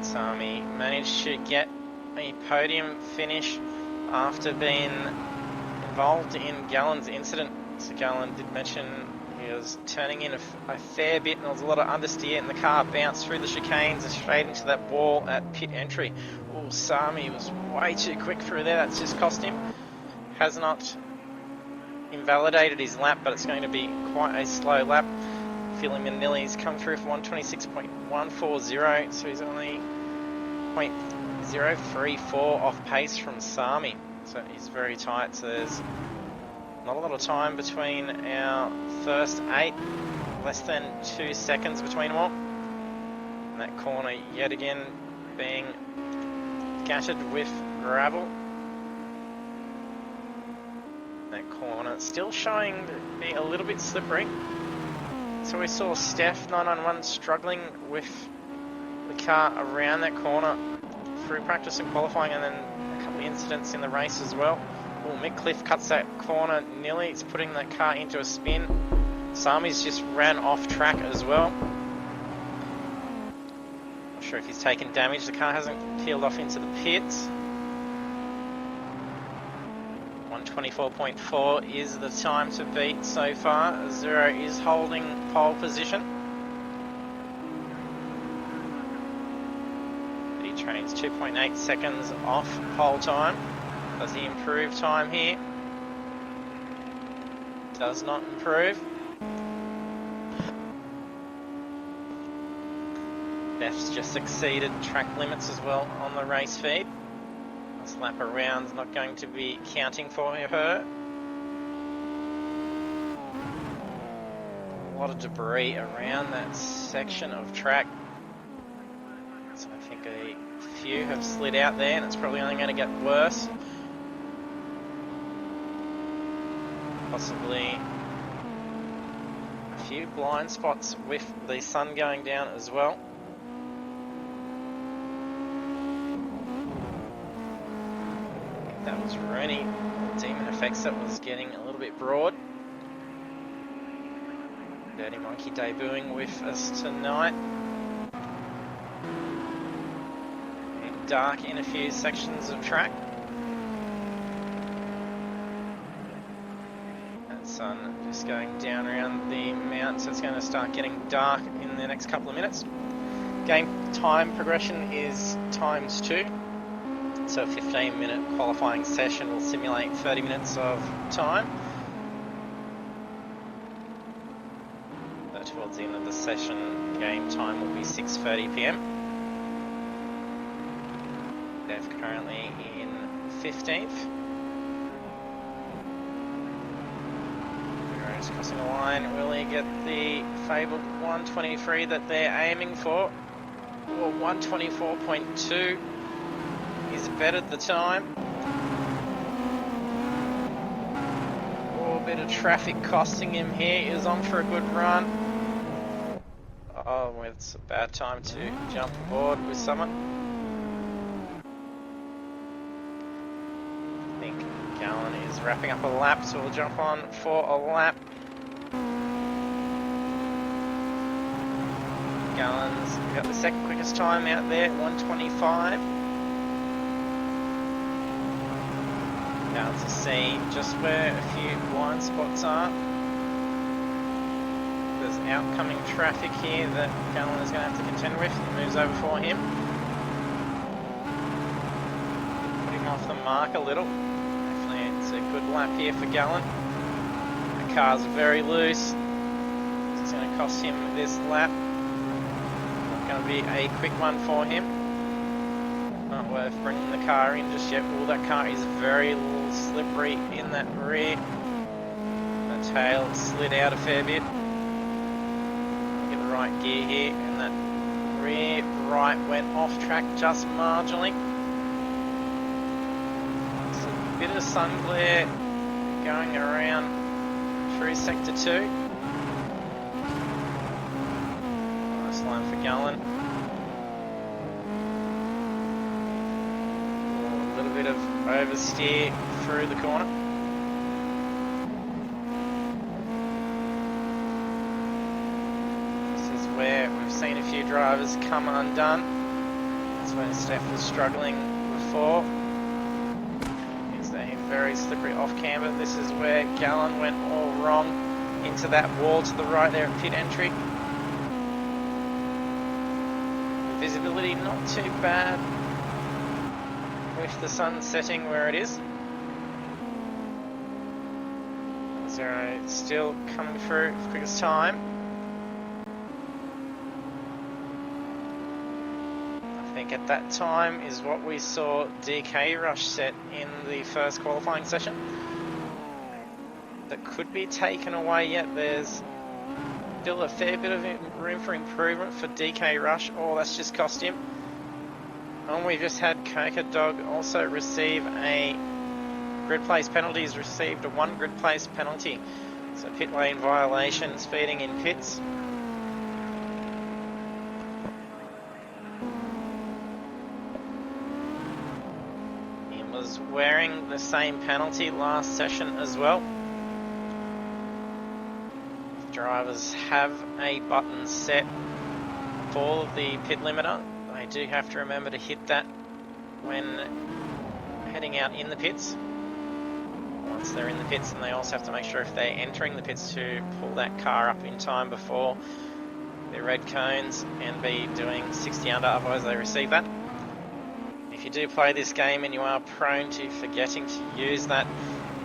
Sami managed to get a podium finish after being involved in Gallen's incident. So Gallen did mention he was turning in a fair bit, and there was a lot of understeer, and the car bounced through the chicanes and straight into that wall at pit entry. Oh, Sami was way too quick through there. That's just cost him. Has not invalidated his lap, but it's going to be quite a slow lap. Philly Manilli's come through for 126.140, so he's only 0.034 off pace from Sami. So he's very tight, so there's not a lot of time between our first 8, less than 2 seconds between them all. And that corner yet again being gutted with gravel. That corner still showing to be a little bit slippery. So we saw Steph 991 struggling with the car around that corner through practice and qualifying, and then a couple of incidents in the race as well. Oh, Mick Cliff cuts that corner nearly. It's putting that car into a spin. Sami's just ran off track as well. Not sure if he's taken damage. The car hasn't peeled off into the pits. 124.4 is the time to beat so far. Zero is holding pole position. He trains 2.8 seconds off pole time. Does he improve time here? Does not improve. Beth's just exceeded track limits as well on the race feed. This lap around's not going to be counting for her. A lot of debris around that section of track. So I think a few have slid out there, and it's probably only going to get worse. Possibly a few blind spots with the sun going down as well. That was Rooney. Demon Effects that was getting a little bit broad. Dirty Monkey debuting with us tonight. And dark in a few sections of track. Sun just going down around the mount, so it's going to start getting dark in the next couple of minutes. Game time progression is ×2, so a 15-minute qualifying session will simulate 30 minutes of time. So towards the end of the session, game time will be 6:30 PM. They're currently in 15th. Crossing the line, will he get the fabled 123 that they're aiming for? Or 124.2 is bettered the time. Oh, a bit of traffic costing him here. He was on for a good run. Oh, it's a bad time to jump aboard with someone. I think Gallon is wrapping up a lap, so we'll jump on for a lap. Gallon's got the second quickest time out there, 1:25. Down to see just where a few blind spots are. There's outcoming traffic here that Gallon is going to have to contend with. He moves over for him. Put him off the mark a little. Hopefully it's a good lap here for Gallon. The car's very loose. It's going to cost him this lap. Not going to be a quick one for him. Not worth bringing the car in just yet. Oh, that car is very slippery in that rear. The tail slid out a fair bit. Get the right gear here, and that rear right went off track just marginally. It's a bit of sun glare going around through sector 2. Nice line for Gallon. A little bit of oversteer through the corner. This is where we've seen a few drivers come undone. That's when Steph was struggling before. It's a very slippery off camber. This is where Gallon went all wrong into that wall to the right there at pit entry. Visibility not too bad with the sun setting where it is. Zero still coming through for quickest time. I think at that time is what we saw DK Rush set in the first qualifying session. That could be taken away yet. There's still a fair bit of room for improvement for DK Rush. Oh, that's just cost him. And we just had Coca Dog also receive a grid place penalty. He's received a 1 grid place penalty. So pit lane violation, speeding in pits. He was wearing the same penalty last session as well. Drivers have a button set for the pit limiter. They do have to remember to hit that when heading out in the pits. Once they're in the pits, and they also have to make sure if they're entering the pits to pull that car up in time before their red cones and be doing 60 under, otherwise they receive that. If you do play this game and you are prone to forgetting to use that,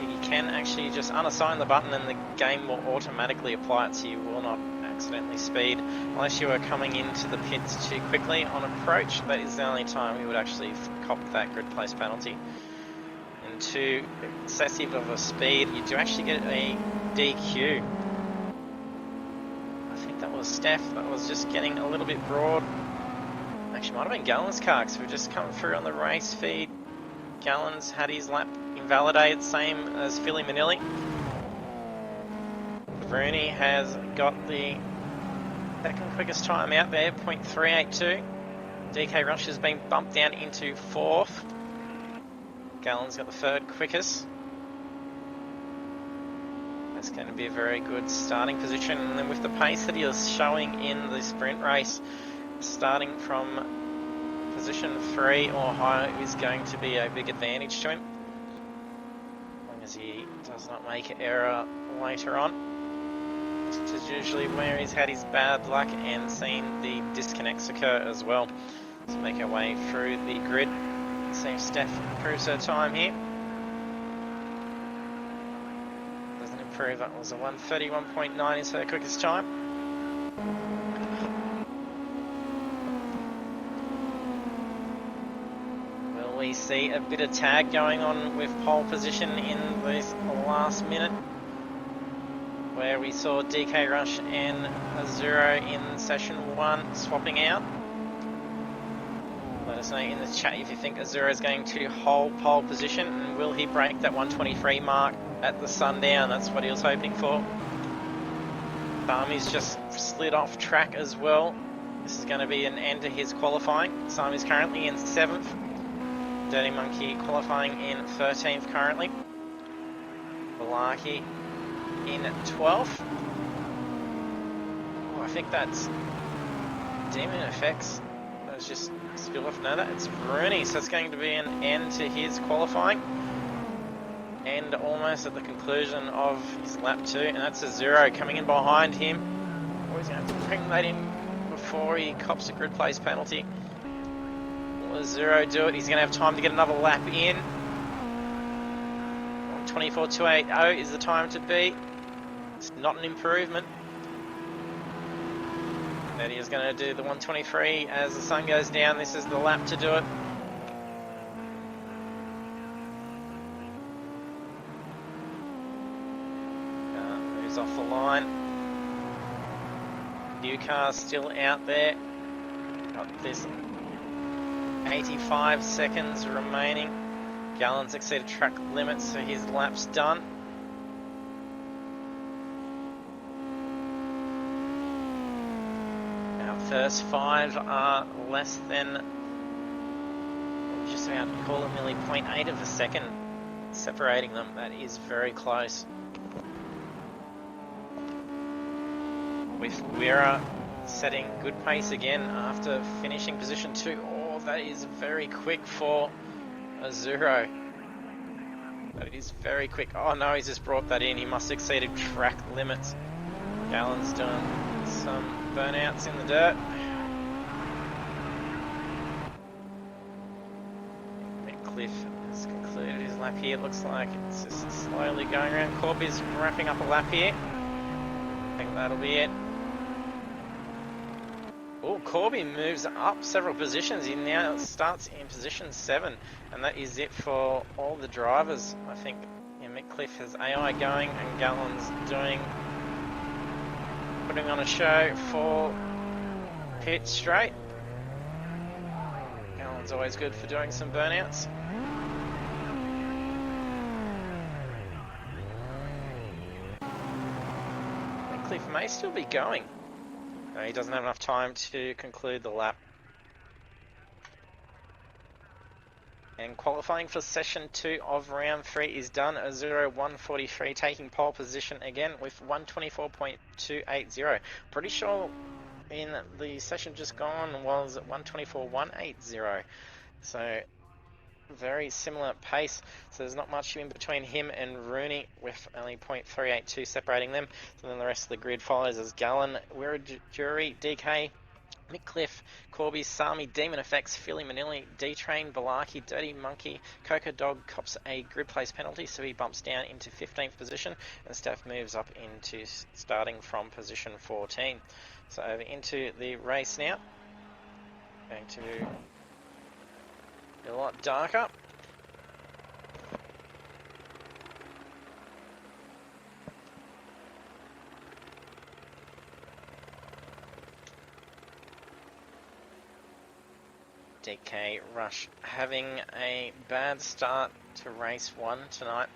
you can actually just unassign the button and the game will automatically apply it, so you will not accidentally speed unless you are coming into the pits too quickly on approach. That is the only time you would actually cop that grid place penalty. And too excessive of a speed, you do actually get a DQ. I think that was Steph that was just getting a little bit broad. Actually might have been Gallon's car, because we've just come through on the race feed. Gallon's had his lap invalidated, same as Philly Manilli. Rooney has got the second quickest time out there, 0.382. DK Rush has been bumped down into 4th. Gallon's got the 3rd quickest. That's going to be a very good starting position. And then with the pace that he is showing in the sprint race, starting from position 3 or higher is going to be a big advantage to him, as long as he does not make an error later on. This is usually where he's had his bad luck and seen the disconnects occur as well. Let's make our way through the grid. See if Steph improves her time here. Doesn't improve. That was a 1:31.9 is her quickest time. Will we see a bit of tag going on with pole position in this last minute, where we saw DK Rush and Azuro in session 1 swapping out? Let us know in the chat if you think Azuro is going to hold pole position, and will he break that 1:23 mark at the sundown? That's what he was hoping for. Sami's just slid off track as well. This is going to be an end to his qualifying. Sami's currently in 7th. Dirty Monkey qualifying in 13th currently. Balaki in 12th. Oh, I think that's Demon Effects. That was just spill off. No, that's Rooney. So it's going to be an end to his qualifying. And almost at the conclusion of his lap 2. And that's a 0 coming in behind him. Oh, he's going to have to bring that in before he cops a grid place penalty. Will a 0 do it? He's going to have time to get another lap in. 1:24.280 is the time to beat. It's not an improvement. But he is going to do the 1:23 as the sun goes down. This is the lap to do it. Moves off the line. Few cars still out there. Got this 85 seconds remaining. Gallon's exceeded track limits, so his lap's done. Our first 5 are less than, just about to call it nearly 0.8 of a second separating them. That is very close. With Wira setting good pace again after finishing position 2. Oh, that is very quick for a 0. That is very quick. Oh no, he's just brought that in. He must have exceeded track limits. Gallon's doing some burnouts in the dirt. Cliff has concluded his lap here. It looks like it's just slowly going around. Corby's wrapping up a lap here. I think that'll be it. Oh, Corby moves up several positions. He now starts in position 7, and that is it for all the drivers. I think Cliff has AI going, and Gallon's putting on a show for pit straight. Gallon's always good for doing some burnouts. Cliff may still be going. No, he doesn't have enough time to conclude the lap. And qualifying for session 2 of round 3 is done. A 0:143 taking pole position again with 1:24.280. Pretty sure in the session just gone was 1:24.180. So very similar pace. So there's not much in between him and Rooney, with only 0.382 separating them. So then the rest of the grid follows as Gallon, Jury, DK, Mick Cliff, Corby, Sami, Demon Effects, Philly Manili, D-Train, Balaki, Dirty Monkey, Coca Dog cops a grid place penalty, so he bumps down into 15th position, and Steph moves up into starting from position 14. So over into the race now. Going to be a lot darker. DK Rush having a bad start to race 1 tonight.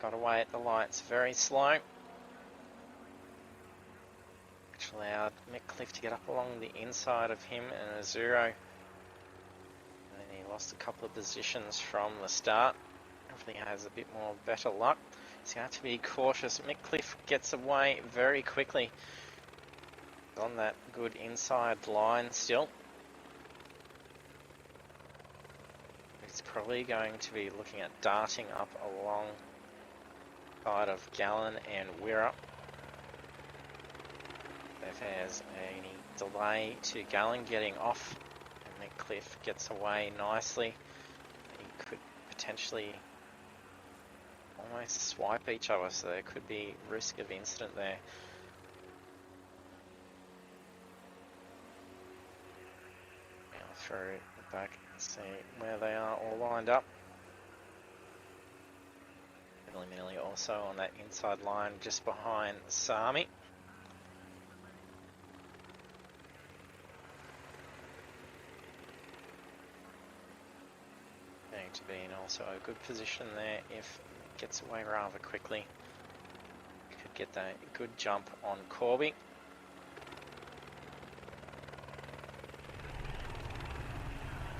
Got away at the lights very slow, which allowed Mick Cliff to get up along the inside of him and a 0. And then he lost a couple of positions from the start. Hopefully he has a bit more better luck. He's going to have to be cautious. Mick Cliff gets away very quickly. On that good inside line still. He's probably going to be looking at darting up along side of Gallon and Wira. If there's any delay to Gallon getting off, and then Cliff gets away nicely, he could potentially almost swipe each other, so there could be risk of incident there. Now through the back and see where they are all lined up. Minili also on that inside line just behind Sami. Going to be in also a good position there if it gets away rather quickly. Could get that good jump on Corby.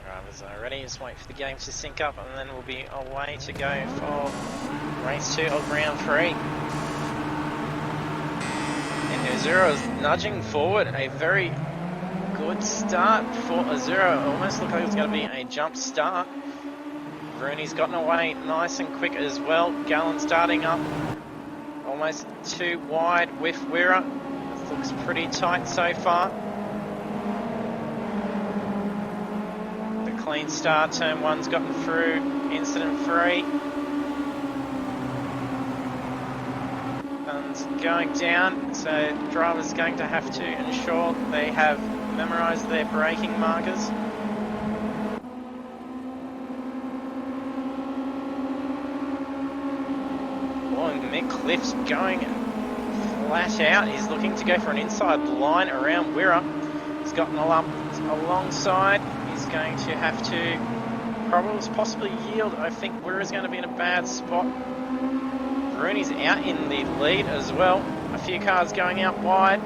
Drivers are ready, just wait for the game to sync up and then we'll be away to go for race 2 of round 3. And Azura is nudging forward, a very good start for Azura. Almost looked like it was going to be a jump start. Rooney's gotten away nice and quick as well. Gallon starting up almost too wide with Wira. This looks pretty tight so far. Clean start, turn 1's gotten through, incident free. And going down, so drivers going to have to ensure they have memorised their braking markers. Oh, Mick Cliff's going flat out. He's looking to go for an inside line around Wira. He's gotten all up alongside. He's going to have to possibly yield. I think Wira's going to be in a bad spot. Rooney's out in the lead as well. A few cars going out wide.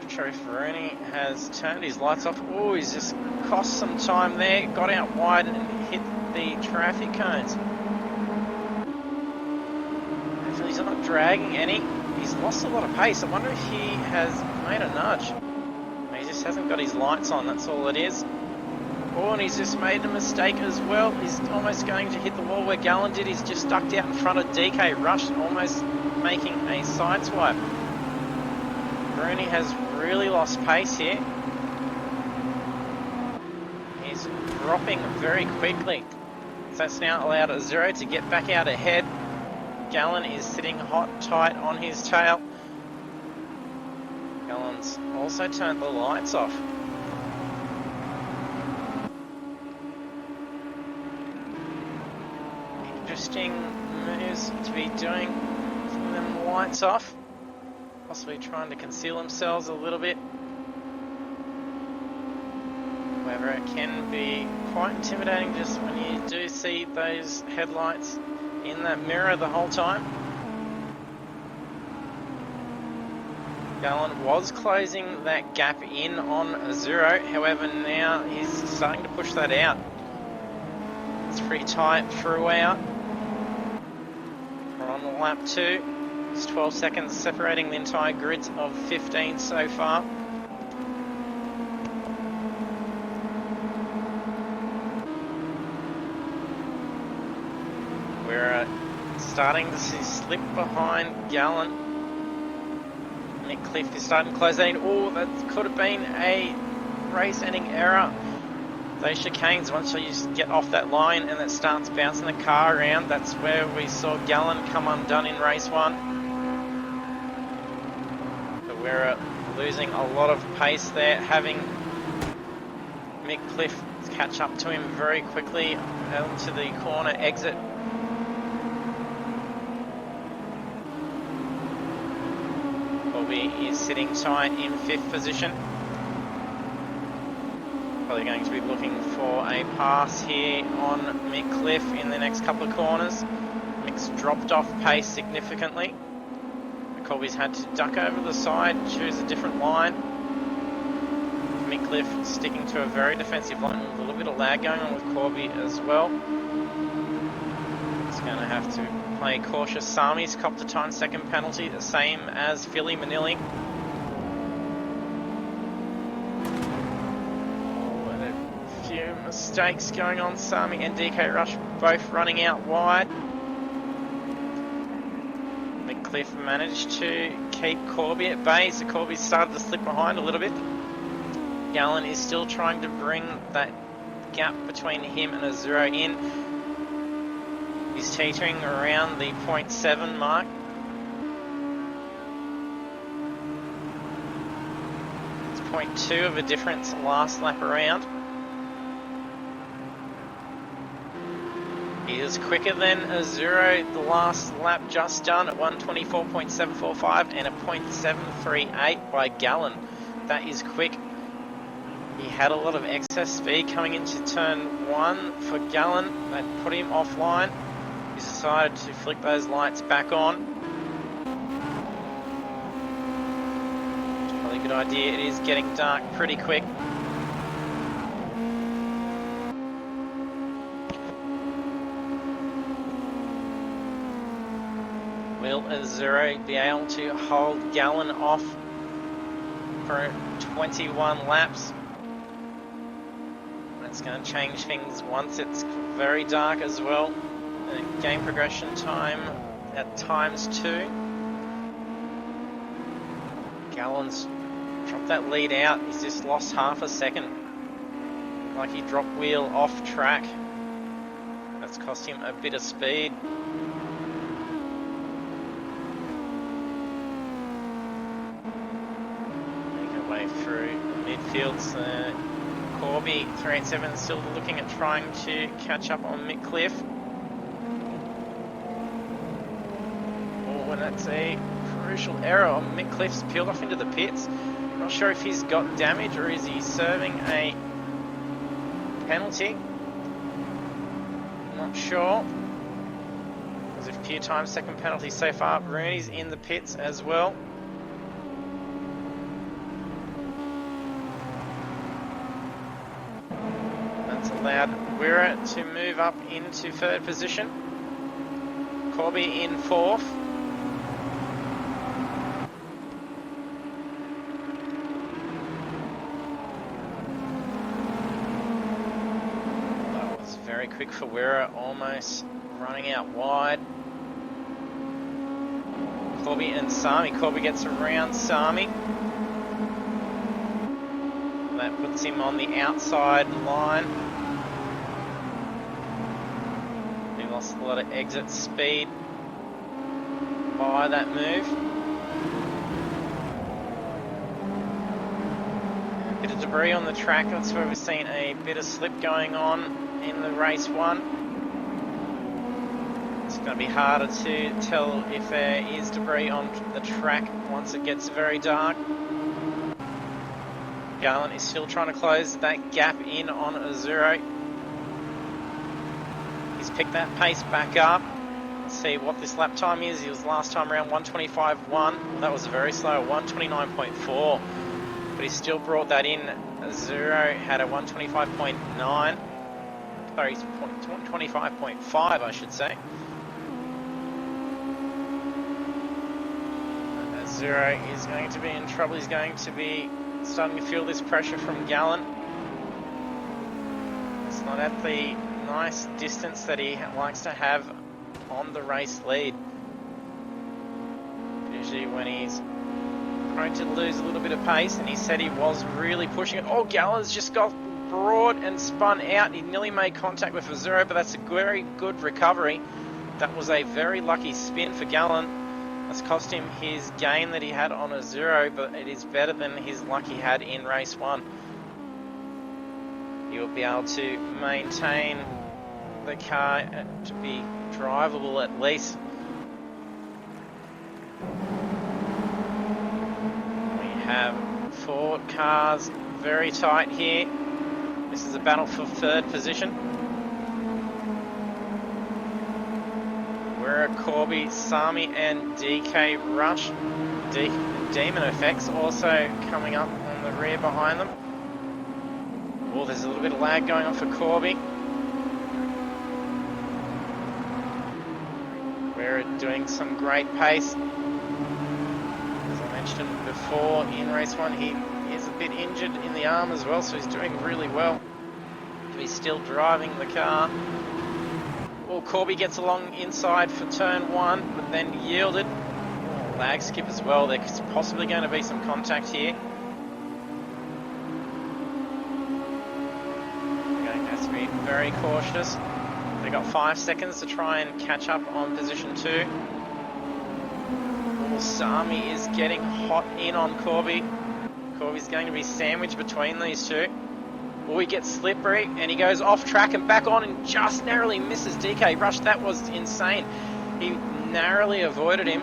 Trophy Rooney has turned his lights off. Oh, he's just cost some time there. Got out wide and hit the traffic cones. Hopefully he's not dragging any. He's lost a lot of pace. I wonder if he has made a nudge. He just hasn't got his lights on, that's all it is. Oh, and he's just made a mistake as well. He's almost going to hit the wall where Gallon did. He's just ducked out in front of DK Rush, almost making a sideswipe. Rooney has really lost pace here. He's dropping very quickly. So that's now allowed Azura to get back out ahead. Gallon is sitting hot tight on his tail. Gallon's also turned the lights off. Interesting moves to be doing from them lights off. Possibly trying to conceal themselves a little bit. However, it can be quite intimidating just when you do see those headlights in that mirror the whole time. Gallon was closing that gap in on Azura, however now he's starting to push that out. It's pretty tight throughout. We're on lap 2. It's 12 seconds separating the entire grid of 15 so far. We're starting to see slip behind Gallon. Mick Cliff is starting to close that in. Oh, that could have been a race-ending error. Those chicanes, once you get off that line and it starts bouncing the car around, that's where we saw Gallon come undone in race 1. But we're losing a lot of pace there, having Mick Cliff catch up to him very quickly onto the corner exit. Is sitting tight in 5th position. Probably going to be looking for a pass here on Mick Cliff in the next couple of corners. Mick's dropped off pace significantly. Colby's had to duck over the side, choose a different line. Mick Cliff sticking to a very defensive line with a little bit of lag going on with Corby as well. It's going to have to play cautious. Sami's copped a time second penalty, the same as Philly Manili. Oh, and a few mistakes going on. Sami and DK Rush both running out wide. McCliff managed to keep Corby at bay, so Corby started to slip behind a little bit. Gallon is still trying to bring that gap between him and Azura in. He's teetering around the 0.7 mark. It's 0.2 of a difference last lap around. He is quicker than Azura the last lap just done at 1:24.745 and a 0.738 by Gallon. That is quick. He had a lot of excess speed coming into turn 1 for Gallon. That put him offline. He's decided to flick those lights back on. It's probably a good idea. It is getting dark pretty quick. Will Azuro be able to hold Gallon off for 21 laps? That's going to change things once it's very dark as well. Game progression time at ×2. Gallon's dropped that lead out. He's just lost half a second. Like he dropped wheel off track. That's cost him a bit of speed. Through midfields, Corby 387 still looking at trying to catch up on Mick Cliff. Oh, and that's a crucial error. Mick Cliff's peeled off into the pits. Not sure if he's got damage or is he serving a penalty. Not sure. There's a few times second penalty so far. Rooney's in the pits as well. Allowed Wirra to move up into third position. Corby in fourth. That was very quick for Wirra, almost running out wide. Corby and Sami. Corby gets around Sami. That puts him on the outside line. Lost a lot of exit speed by that move. A bit of debris on the track, that's where we've seen a bit of slip going on in the race one. It's going to be harder to tell if there is debris on the track once it gets very dark. Gallon is still trying to close that gap in on Azuro. He's picked that pace back up. Let's see what this lap time is. He was last time around 1:25.1. That was very slow, 1:29.4. But he still brought that in. Azuro had a 1:25.9. Sorry, 1:25.5, I should say. Azuro is going to be in trouble. He's going to be starting to feel this pressure from Gallon. It's not at the nice distance that he likes to have on the race lead. Usually when he's trying to lose a little bit of pace, and he said he was really pushing it. Oh, Gallon's just got broad and spun out. He nearly made contact with Azuro, but that's a very good recovery. That was a very lucky spin for Gallon. That's cost him his gain that he had on Azuro, but it is better than his luck he had in race one. He will be able to maintain the car to be drivable at least. We have four cars very tight here. This is a battle for third position. We're at Corby, Sami and DK Rush. Demon Effects also coming up on the rear behind them. Oh, there's a little bit of lag going on for Corby. We're doing some great pace. As I mentioned before, in race one, he is a bit injured in the arm as well, so he's doing really well. But he's still driving the car. Well, Corby gets along inside for turn one, but then yielded. Oh, lag skip as well. There's possibly going to be some contact here. Very cautious. They got 5 seconds to try and catch up on position 2. Oh, Sami is getting hot in on Corby. Corby's going to be sandwiched between these two. Oh, he gets slippery and he goes off track and back on and just narrowly misses DK Rush. That was insane. He narrowly avoided him.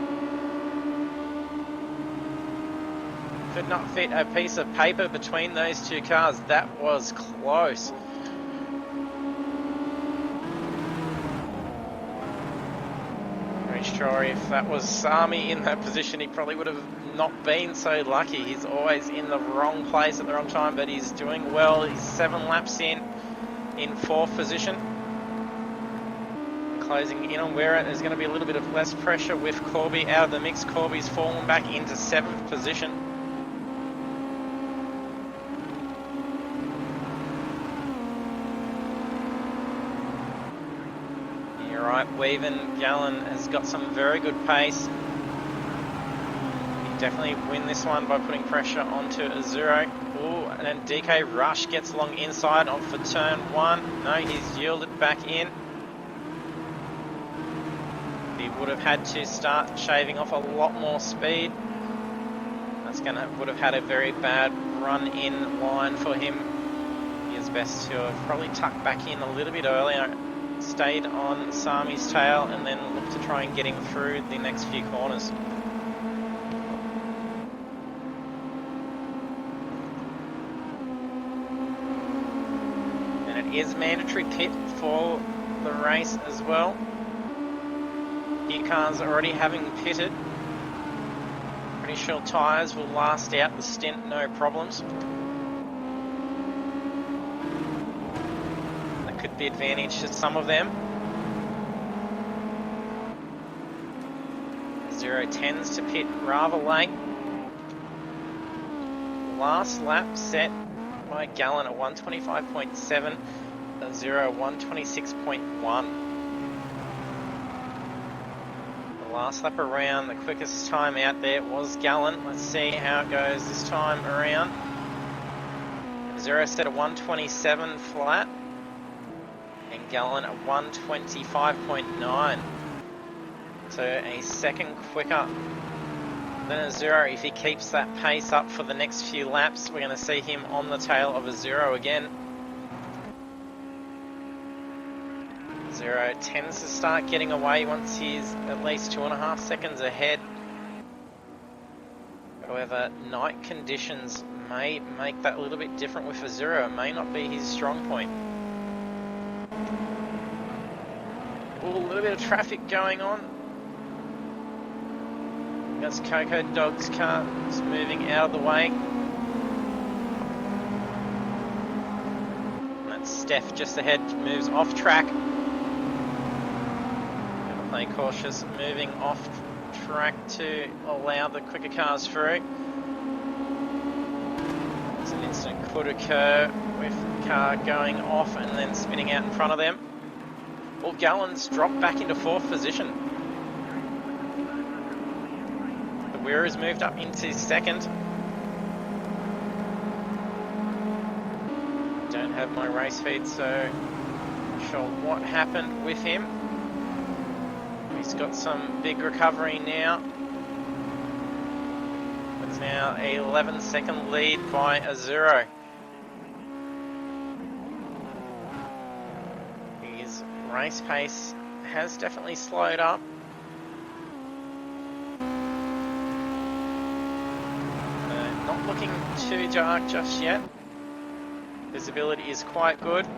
Could not fit a piece of paper between those two cars. That was close. Pretty sure if that was Sami in that position, he probably would have not been so lucky. He's always in the wrong place at the wrong time, but he's doing well. He's 7 laps in 4th position. Closing in on Wera. There's going to be a little bit of less pressure with Corby out of the mix. Corby's fallen back into 7th position. You're right, Weaven Gallen has got some very good pace. He definitely win this one by putting pressure onto Azuro. Oh, and then DK Rush gets along inside on for turn 1. No, he's yielded back in. He would have had to start shaving off a lot more speed. That's would have had a very bad run in line for him. He is best to have probably tucked back in a little bit earlier, stayed on Sami's tail, and then looked to try and get him through the next few corners. And it is mandatory pit for the race as well. Few cars already having pitted. Pretty sure tyres will last out the stint, no problems. That could be advantage to some of them. Zero tends to pit rather late. Last lap set by Gallen at 125.7, Zero 126.1. Last lap around, the quickest time out there was Gallen. Let's see how it goes this time around. Zero set at 127 flat, and Gallen at 125.9. So a second quicker than a Zero. If he keeps that pace up for the next few laps, we're going to see him on the tail of a Zero again. Zero tends to start getting away once he's at least 2.5 seconds ahead. However, night conditions may make that a little bit different with a Zero. It may not be his strong point. Ooh, a little bit of traffic going on. That's Coco Dog's car is moving out of the way. That's Steph just ahead, moves off track. Play cautious, moving off track to allow the quicker cars through. As an incident could occur with the car going off and then spinning out in front of them. Well, Gallen's dropped back into 4th position. The Wera's moved up into 2nd. Don't have my race feed, so not sure what happened with him. He's got some big recovery now. It's now a 11-second lead by a Zero. His race pace has definitely slowed up. Not looking too dark just yet. Visibility is quite good.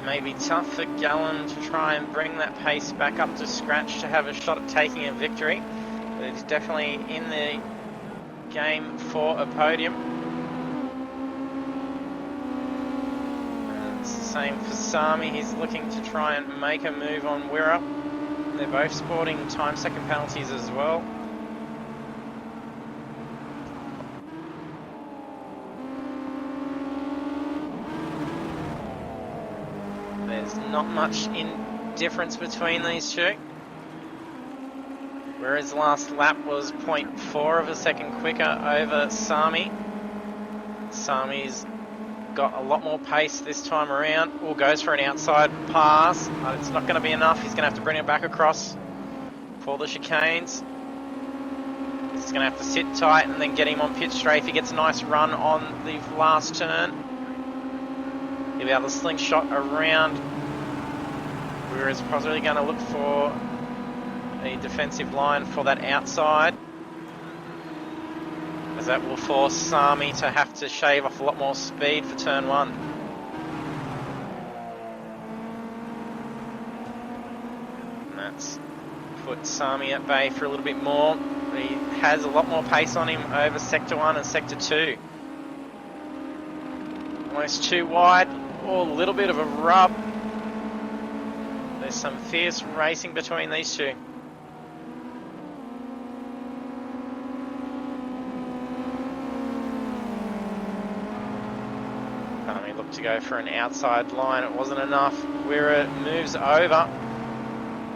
May be tough for Gallen to try and bring that pace back up to scratch to have a shot at taking a victory, but he's definitely in the game for a podium. And it's the same for Sami. He's looking to try and make a move on Wera. They're both sporting time second penalties as well. There's not much difference between these two. Whereas last lap was 0.4 of a second quicker over Sami. Sami's got a lot more pace this time around. Or goes for an outside pass. It's not going to be enough. He's going to have to bring it back across for the chicanes. He's going to have to sit tight and then get him on pit straight. If he gets a nice run on the last turn, he'll be able to slingshot around. Whereas probably going to look for a defensive line for that outside. as that will force Sami to have to shave off a lot more speed for turn 1. And that's put Sami at bay for a little bit more. He has a lot more pace on him over Sector 1 and Sector 2. Almost too wide, or a little bit of a rub. There's some fierce racing between these two. He looked to go for an outside line, it wasn't enough. Wira moves over.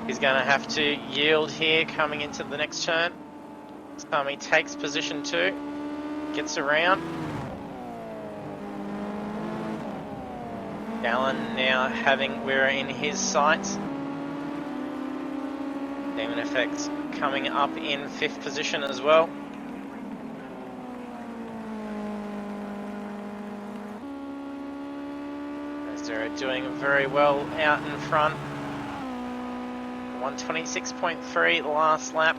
He's going to have to yield here coming into the next turn. Sami takes position 2, gets around. Gallen now having Wira in his sights. Demon Effects coming up in 5th position as well. They're doing very well out in front. 126.3 the last lap.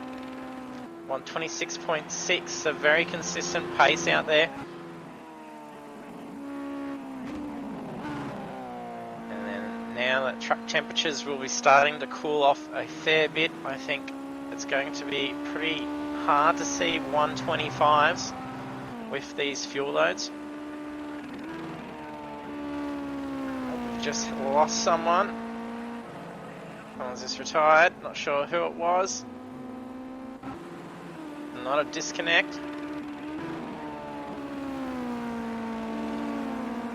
126.6, a very consistent pace out there. And then now that truck temperatures will be starting to cool off a fair bit, I think it's going to be pretty hard to see 125s with these fuel loads. Just lost someone. Someone's just retired, not sure who it was. Not a disconnect.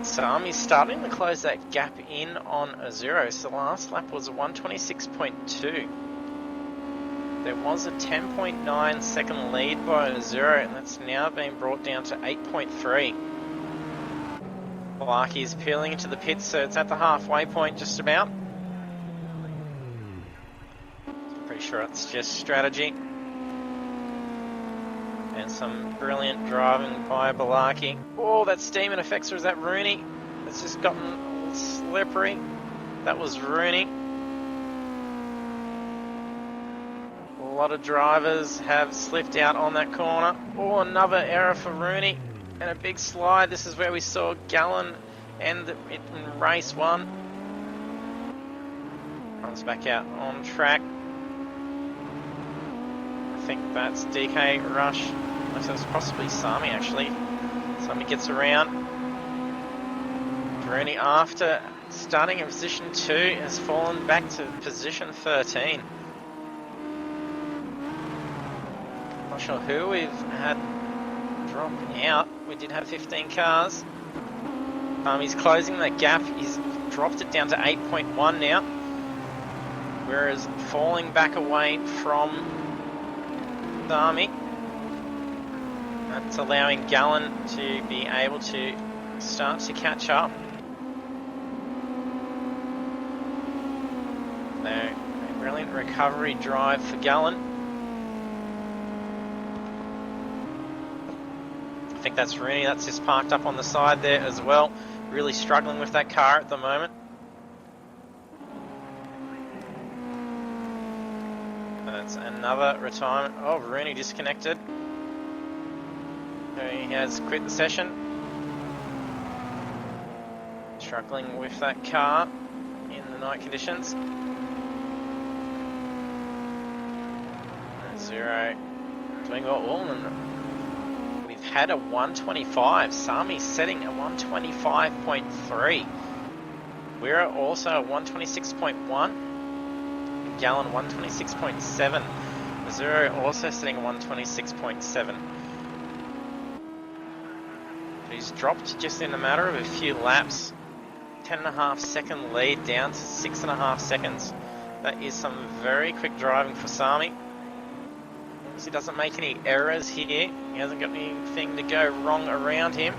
Sami's starting to close that gap in on Azuro. So the last lap was a 126.2. There was a 10.9 second lead by Azuro, and that's now been brought down to 8.3. Larky's peeling into the pits, so it's at the halfway point just about. Pretty sure it's just strategy. And some brilliant driving by Balarki. Oh, that's Demon Effects, or is that Rooney? It's just gotten a little slippery. That was Rooney. A lot of drivers have slipped out on that corner. Oh, another error for Rooney. And a big slide. This is where we saw Gallen end it in race 1. Comes back out on track. I think that's DK Rush. So it's possibly Sami actually. Sami gets around. Rooney, after starting in position 2, has fallen back to position 13. Not sure who we've had drop out. We did have 15 cars. He's closing that gap. He's dropped it down to 8.1 now. Whereas falling back away from Sami. That's allowing Gallen to be able to start to catch up. So, a brilliant recovery drive for Gallen. I think that's Rooney, that's just parked up on the side there as well. Really struggling with that car at the moment. That's another retirement. Oh, Rooney disconnected. So he has quit the session. Struggling with that car in the night conditions. 0 doing well. We've had a 125. Sami's setting a 125.3. We're also a 126.1. Gallen 126.7. Zero also setting a 126.7. He's dropped just in a matter of a few laps. 10.5 second lead down to 6.5 seconds. That is some very quick driving for Sami. He doesn't make any errors here. He hasn't got anything to go wrong around him.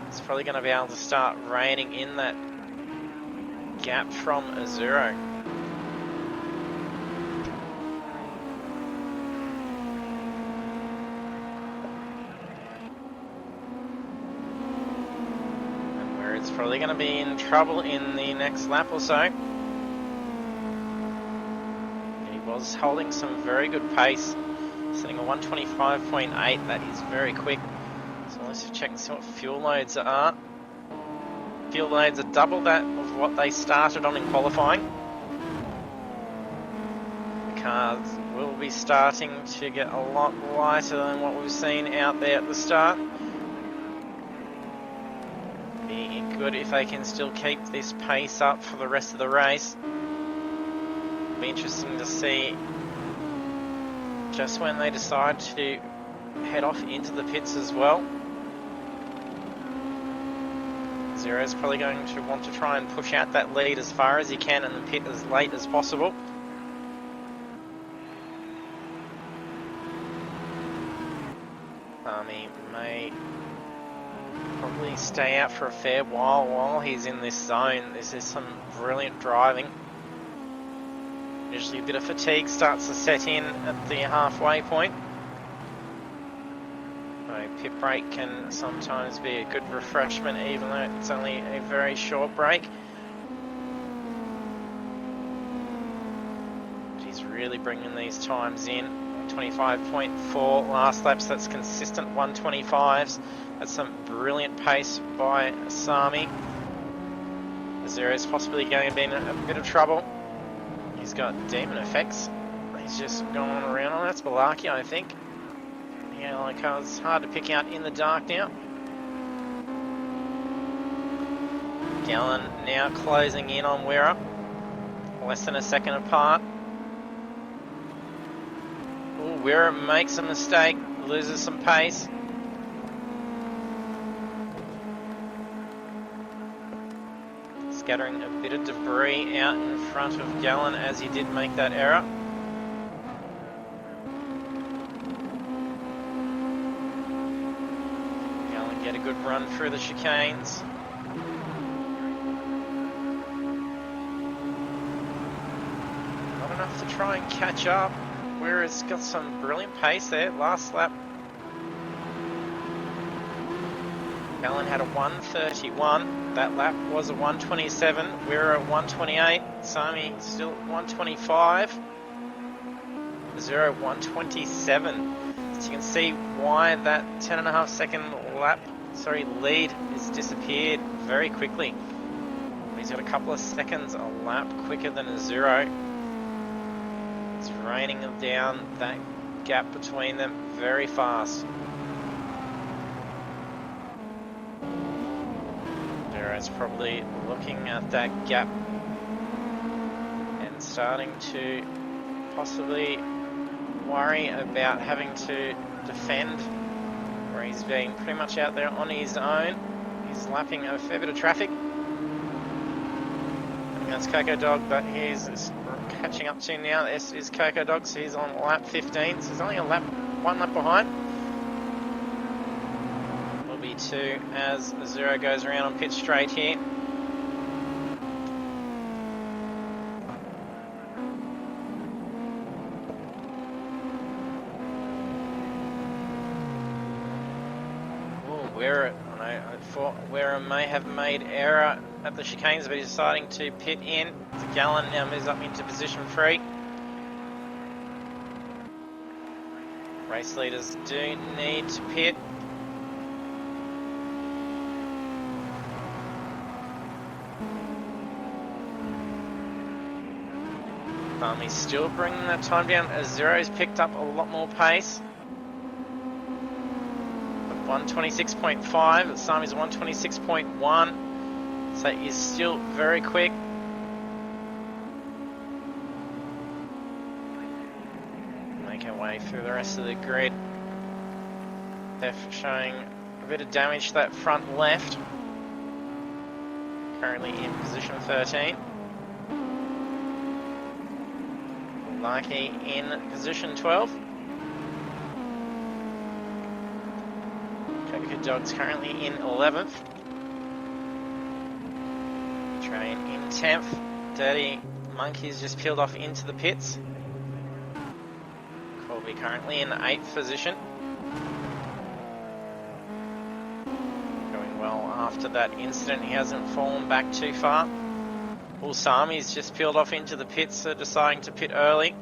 It's probably going to be able to start reining in that gap from Azuro. And where it's probably going to be in trouble in the next lap or so. Was holding some very good pace Setting a 125.8, that is very quick. So let's check and see what fuel loads are. Fuel loads are double that of what they started on in qualifying. The cars will be starting to get a lot lighter than what we've seen out there at the start. Be good if they can still keep this pace up for the rest of the race. Be interesting to see just when they decide to head off into the pits as well. Zero's probably going to want to try and push out that lead as far as he can and the pit as late as possible. He may probably stay out for a fair while he's in this zone. This is some brilliant driving. Usually a bit of fatigue starts to set in at the halfway point. A pit break can sometimes be a good refreshment even though it's only a very short break. He's really bringing these times in. 25.4 last laps, that's consistent 125s. That's some brilliant pace by Sami. Zero's possibly going to be in a bit of trouble. He's got demon effects. He's just going around on. That's Balaki, I think. Yeah, like it's hard to pick out in the dark now. Gallon now closing in on Wera. Less than a second apart. Ooh, Wera makes a mistake, loses some pace. Scattering a bit of debris out in front of Gallon as he did make that error. Gallon get a good run through the chicanes. Not enough to try and catch up. Whereas got some brilliant pace there. Last lap, Gallon had a 131. That lap was a 127. We're at 128. Sami still at 125. Zero 127. So you can see why that 10.5 second lead has disappeared very quickly. He's got a couple of seconds a lap quicker than a Zero. It's raining down that gap between them very fast. Zero's probably looking at that gap and starting to possibly worry about having to defend, where he's been pretty much out there on his own. He's lapping a fair bit of traffic. I think that's Coco Dog, but he's catching up to now. This is Coco Dog, so he's on lap 15, so he's only one lap behind. Will be two as Zero goes around on pit straight here. I thought Wera may have made error at the chicanes, but he's deciding to pit in. So Gallon now moves up into position 3. Race leaders do need to pit. He's still bringing that time down as Zero's picked up a lot more pace. 126.5, Sami's 126.1, so he's still very quick. Make our way through the rest of the grid. They're showing a bit of damage to that front left. Currently in position 13. Lucky in position 12. Coco Dog's currently in 11th. Train in 10th. Dirty Monkey's just peeled off into the pits. Colby currently in 8th position. Going well after that incident. He hasn't fallen back too far. Sami's just peeled off into the pits, so deciding to pit early.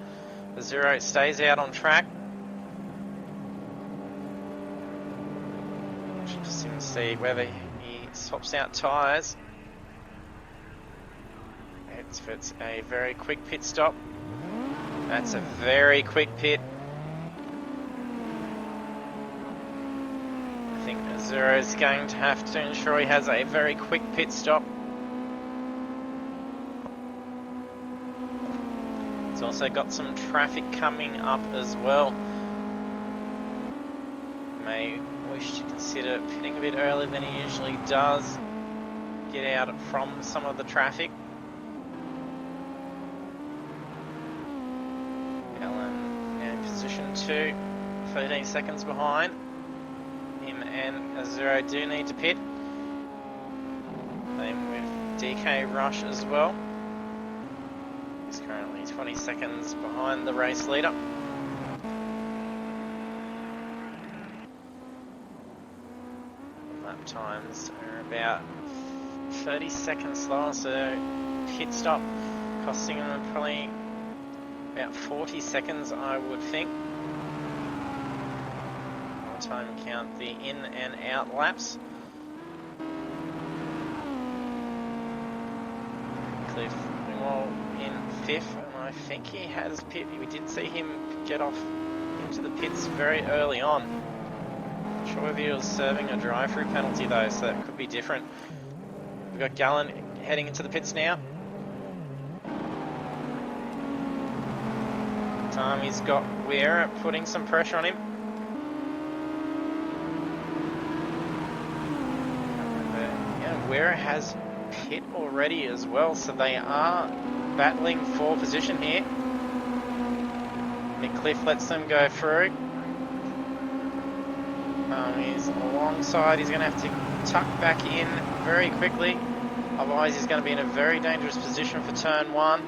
The Zero stays out on track. Interesting to see whether he swaps out tyres. It's a very quick pit stop. That's a very quick pit. I think Azuro is going to have to ensure he has a very quick pit stop. He's also got some traffic coming up as well. May wish to consider pitting a bit earlier than he usually does. Get out from some of the traffic. Alan now in position 2, 13 seconds behind. Him and Azuro do need to pit. Same with DK Rush as well. He's currently 20 seconds behind the race leader. Lap times are about 30 seconds slower, so pit stop costing him probably about 40 seconds, I would think. I'll time count the in and out laps. Cliff in 5th, and I think he has pit. We did see him get off into the pits very early on. Not sure if he was serving a drive-through penalty though, so that could be different. We've got Gallen heading into the pits now. He's got Weir putting some pressure on him. Yeah, Weir has pit already as well, so they are battling for position here. Cliff lets them go through. He's alongside, he's going to have to tuck back in very quickly, otherwise he's going to be in a very dangerous position for turn 1.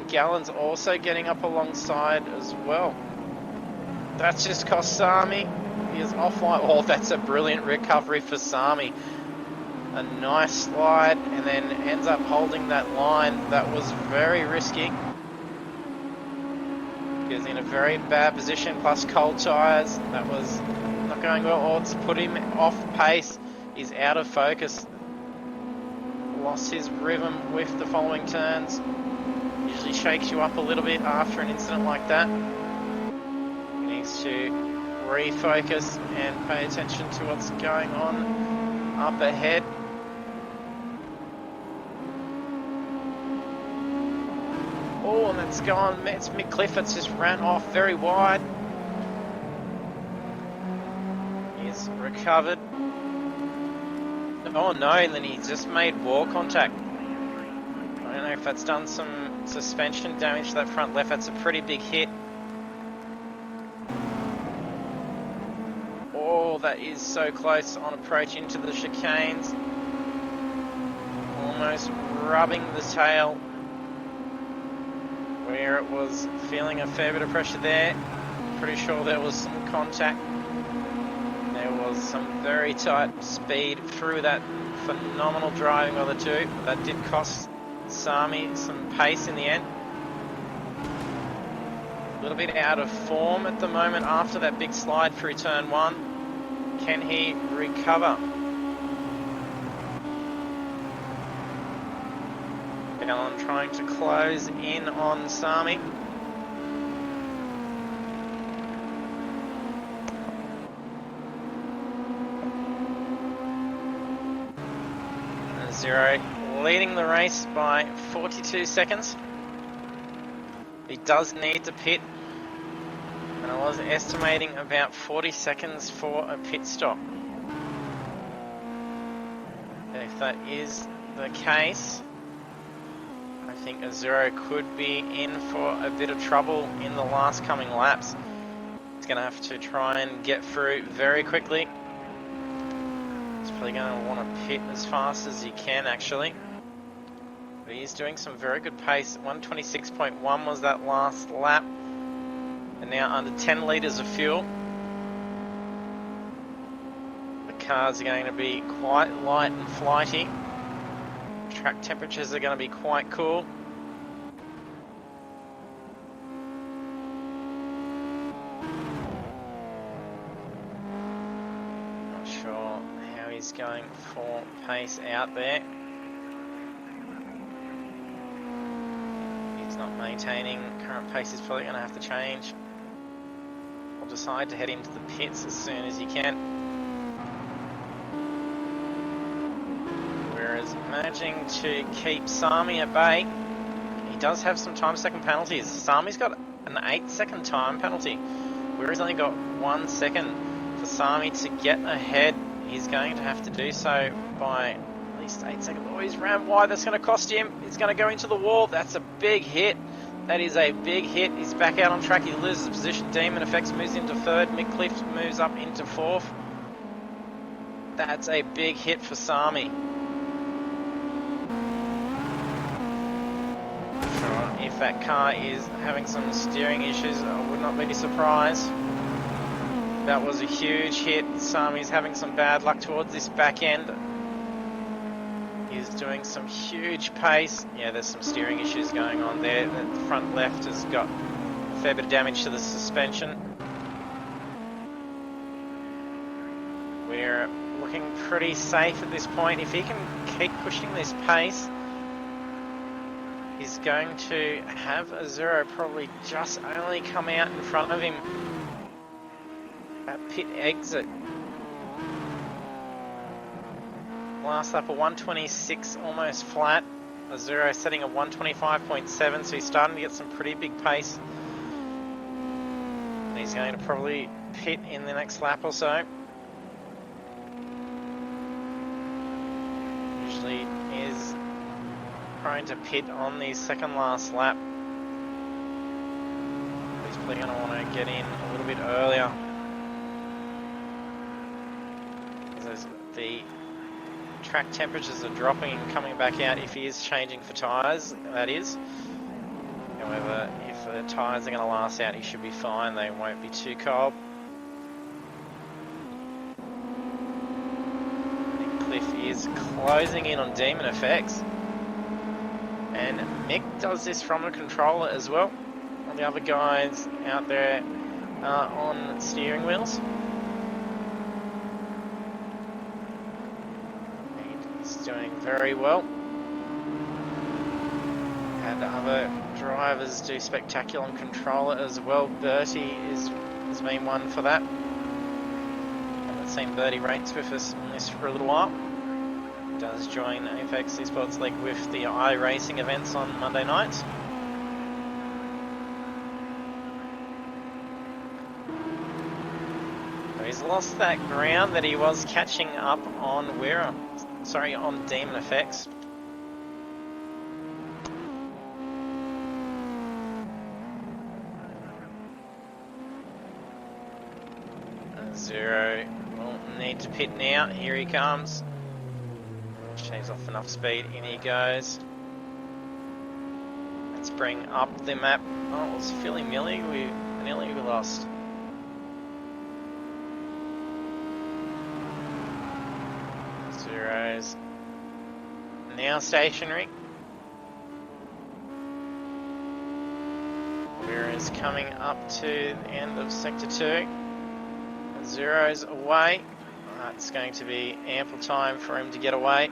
Gallen's also getting up alongside as well. That's just cost Sami. He is offline. Oh, that's a brilliant recovery for Sami. A nice slide and then ends up holding that line. That was very risky. He was in a very bad position, plus cold tyres. That was not going well. Oh, it's put him off pace. He's out of focus. Lost his rhythm with the following turns. Usually shakes you up a little bit after an incident like that. He needs to refocus and pay attention to what's going on up ahead. Oh, and that's gone. It's Mick Cliff. It's just ran off very wide. He's recovered. Oh no, then he just made wall contact. I don't know if that's done some suspension damage to that front left. That's a pretty big hit. Oh, that is so close on approach into the chicanes. Almost rubbing the tail where it was feeling a fair bit of pressure there. Pretty sure there was some contact. There was some very tight speed through that phenomenal driving by the two. That did cost Sami some pace in the end. A little bit out of form at the moment after that big slide through turn 1. Can he recover? Gallen trying to close in on Sami. Azuro leading the race by 42 seconds. He does need to pit, and I was estimating about 40 seconds for a pit stop. If that is the case, I think Azuro could be in for a bit of trouble in the last coming laps. He's going to have to try and get through very quickly. He's probably going to want to pit as fast as he can actually. But he's doing some very good pace. 126.1 was that last lap. And now under 10 litres of fuel. The cars are going to be quite light and flighty. Track temperatures are going to be quite cool. sure how he's going for pace out there. He's not maintaining current pace. He's probably going to have to change or decide to head into the pits as soon as he can. Whereas managing to keep Sami at bay, he does have some time second penalties. Sami's got an 8-second time penalty, where he's only got 1 second. For Sami to get ahead, he's going to have to do so by at least 8 seconds. Oh, he's ran wide. That's going to cost him. He's going to go into the wall. That's a big hit. That is a big hit. He's back out on track. He loses position. Demon Effects moves into third. Midcliff moves up into fourth. That's a big hit for Sami. Sure, if that car is having some steering issues, I would not be surprised. That was a huge hit. Sami's having some bad luck towards this back end. He's doing some huge pace. Yeah, there's some steering issues going on there. The front left has got a fair bit of damage to the suspension. We're looking pretty safe at this point. If he can keep pushing this pace, he's going to have a zero probably just only come out in front of him at pit exit. Last lap a 126, almost flat. A zero setting a 125.7, so he's starting to get some pretty big pace. And he's going to probably pit in the next lap or so. Usually is prone to pit on the second last lap. He's probably going to want to get in a little bit earlier. The track temperatures are dropping and coming back out if he is changing for tyres, that is. However, if the tyres are going to last out, he should be fine. They won't be too cold. Cliff is closing in on Demon Effects. And Mick does this from a controller as well. All the other guys out there are on steering wheels. Doing very well, and other drivers do spectacular on controller as well. Bertie has been one for that. Haven't seen Bertie race with us on this for a little while. Does join Apex eSports League with the iRacing events on Monday nights. So he's lost that ground that he was catching up on on Demon Effects. Zero will need to pit now. Here he comes. Shaves off enough speed. In he goes. Let's bring up the map. Oh, it was Philly Millie. We lost. Zeros now stationary. Whereas coming up to the end of sector 2, Zeros away. That's going to be ample time for him to get away.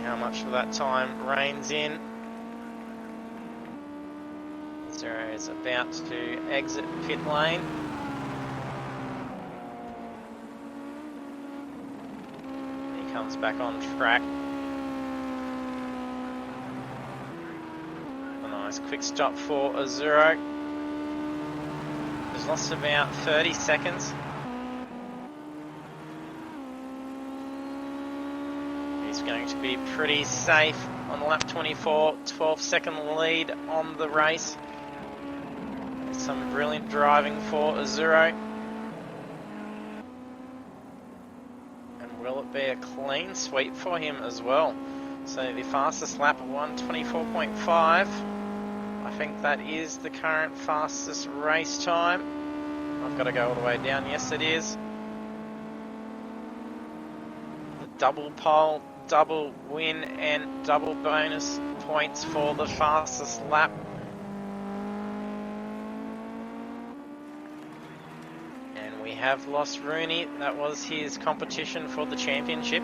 How much of that time reigns in. Zero is about to exit pit lane. Comes back on track. A nice quick stop for Azuro. He's lost about 30 seconds. He's going to be pretty safe on lap 24, 12-second lead on the race. Some brilliant driving for Azuro. Will it be a clean sweep for him as well? So the fastest lap of 124.5. I think that is the current fastest race time. I've got to go all the way down. Yes, it is. The double pole, double win, and double bonus points for the fastest lap. And And we have lost Rooney. That was his competition for the championship.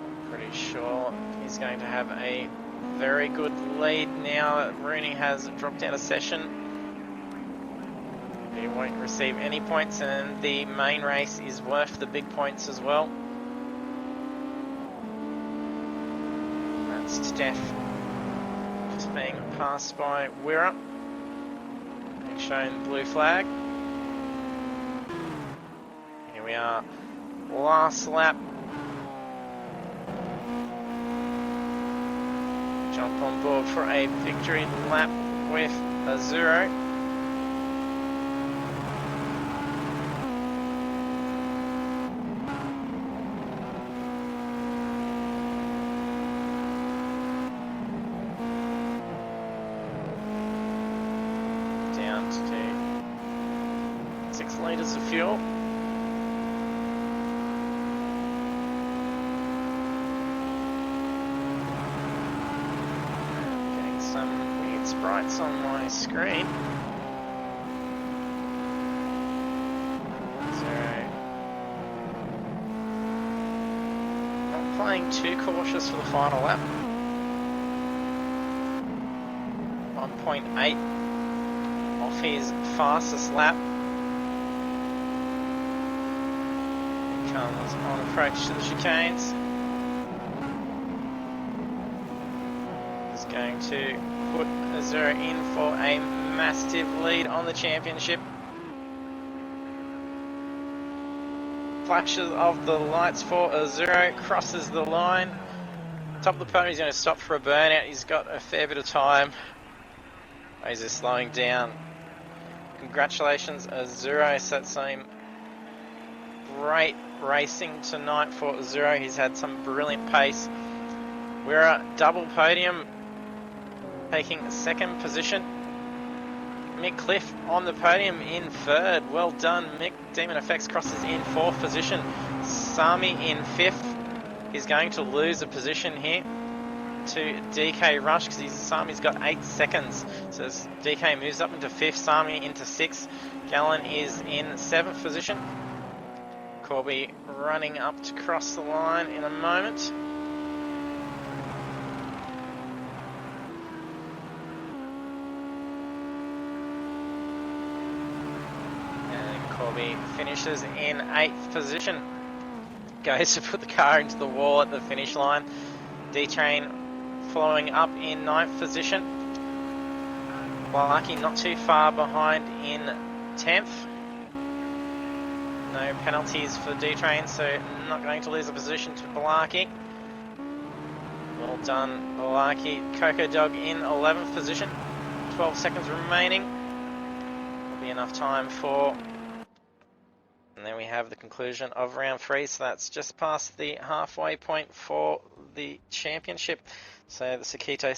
I'm pretty sure he's going to have a very good lead now that Rooney has dropped out of session. He won't receive any points, and the main race is worth the big points as well. That's Steph just being passed by Wirra, being shown blue flag. Here we are, last lap. Jump on board for a victory lap with a 0. Down to 6 litres of fuel. Getting some weird sprites on my screen. So, not playing too cautious for the final lap. 1.8 off his fastest lap. He comes on approach to the chicanes. Is going to put a 0 in for a massive lead on the championship. Flashes of the lights for a 0, crosses the line. Top of the podium, he's going to stop for a burnout. He's got a fair bit of time. He's just slowing down. Congratulations, a 0. So that's some great racing tonight for 0. He's had some brilliant pace. We're at double podium, taking 2nd position. Mick Cliff on the podium in 3rd. Well done, Mick. Demon Effects crosses in 4th position. Sami in 5th. He's going to lose a position here to DK Rush because Sami's got 8 seconds. So as DK moves up into 5th, Sami into 6th. Gallen is in 7th position. Corby running up to cross the line in a moment. And Corby finishes in 8th position. Goes to put the car into the wall at the finish line. D-Train following up in 9th position. Balaki not too far behind in 10th. No penalties for D-Train, so not going to lose a position to Balaki. Well done, Balaki. Coco Dog in 11th position. 12 seconds remaining. Will be enough time for... And then we have the conclusion of round 3, so that's just past the halfway point for the championship. So the Sakitto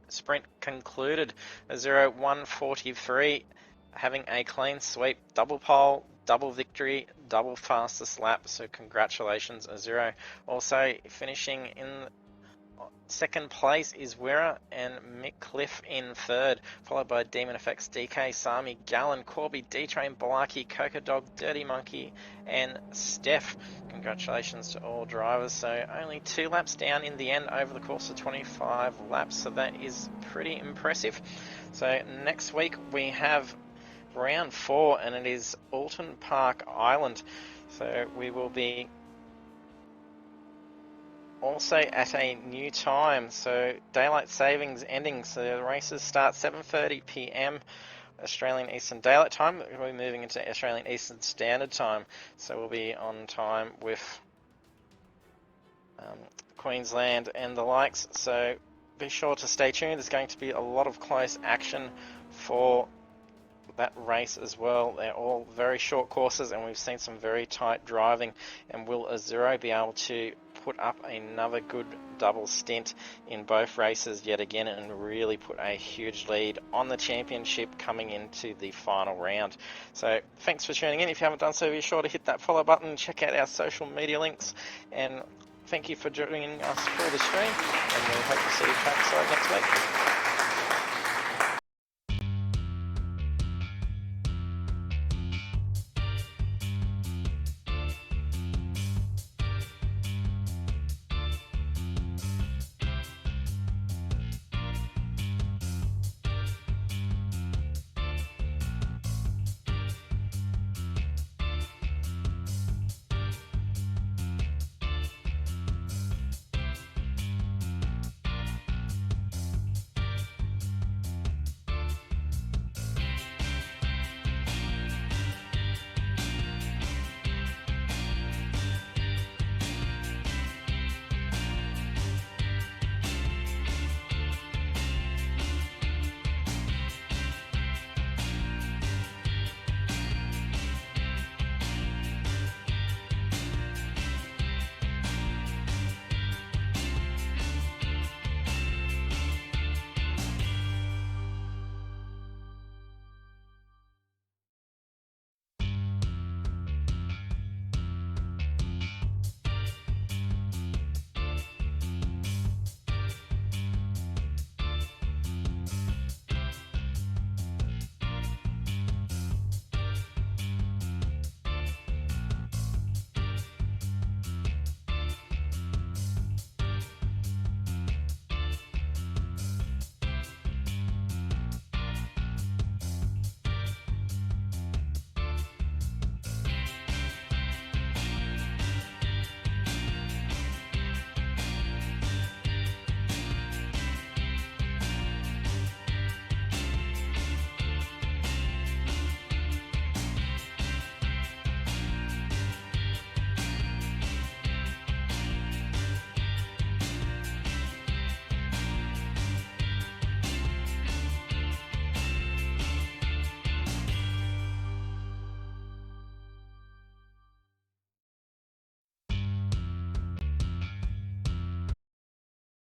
sprint concluded a 0-1-43, having a clean sweep, double pole, double victory, double fastest lap. So congratulations, a 0. Also finishing in 2nd place is Wirra and Mick Cliff in 3rd, followed by Demon Effects, DK, Sami, Gallen, Corby, D-Train, Balaki, Coco Dog, Dirty Monkey, and Steph. Congratulations to all drivers. So only 2 laps down in the end over the course of 25 laps. So that is pretty impressive. So next week we have round 4 and it is Alton Park Island. So we will be also at a new time, so daylight savings ending, so the races start 7:30 p.m. Australian Eastern Daylight Time. We'll be moving into Australian Eastern Standard Time, so we'll be on time with Queensland and the likes, so be sure to stay tuned. There's going to be a lot of close action for that race as well. They're all very short courses and we've seen some very tight driving, and will a 0 be able to put up another good double stint in both races yet again and really put a huge lead on the championship coming into the final round. So thanks for tuning in. If you haven't done so, be sure to hit that follow button, check out our social media links, and thank you for joining us for the stream, and we hope to see you back next week.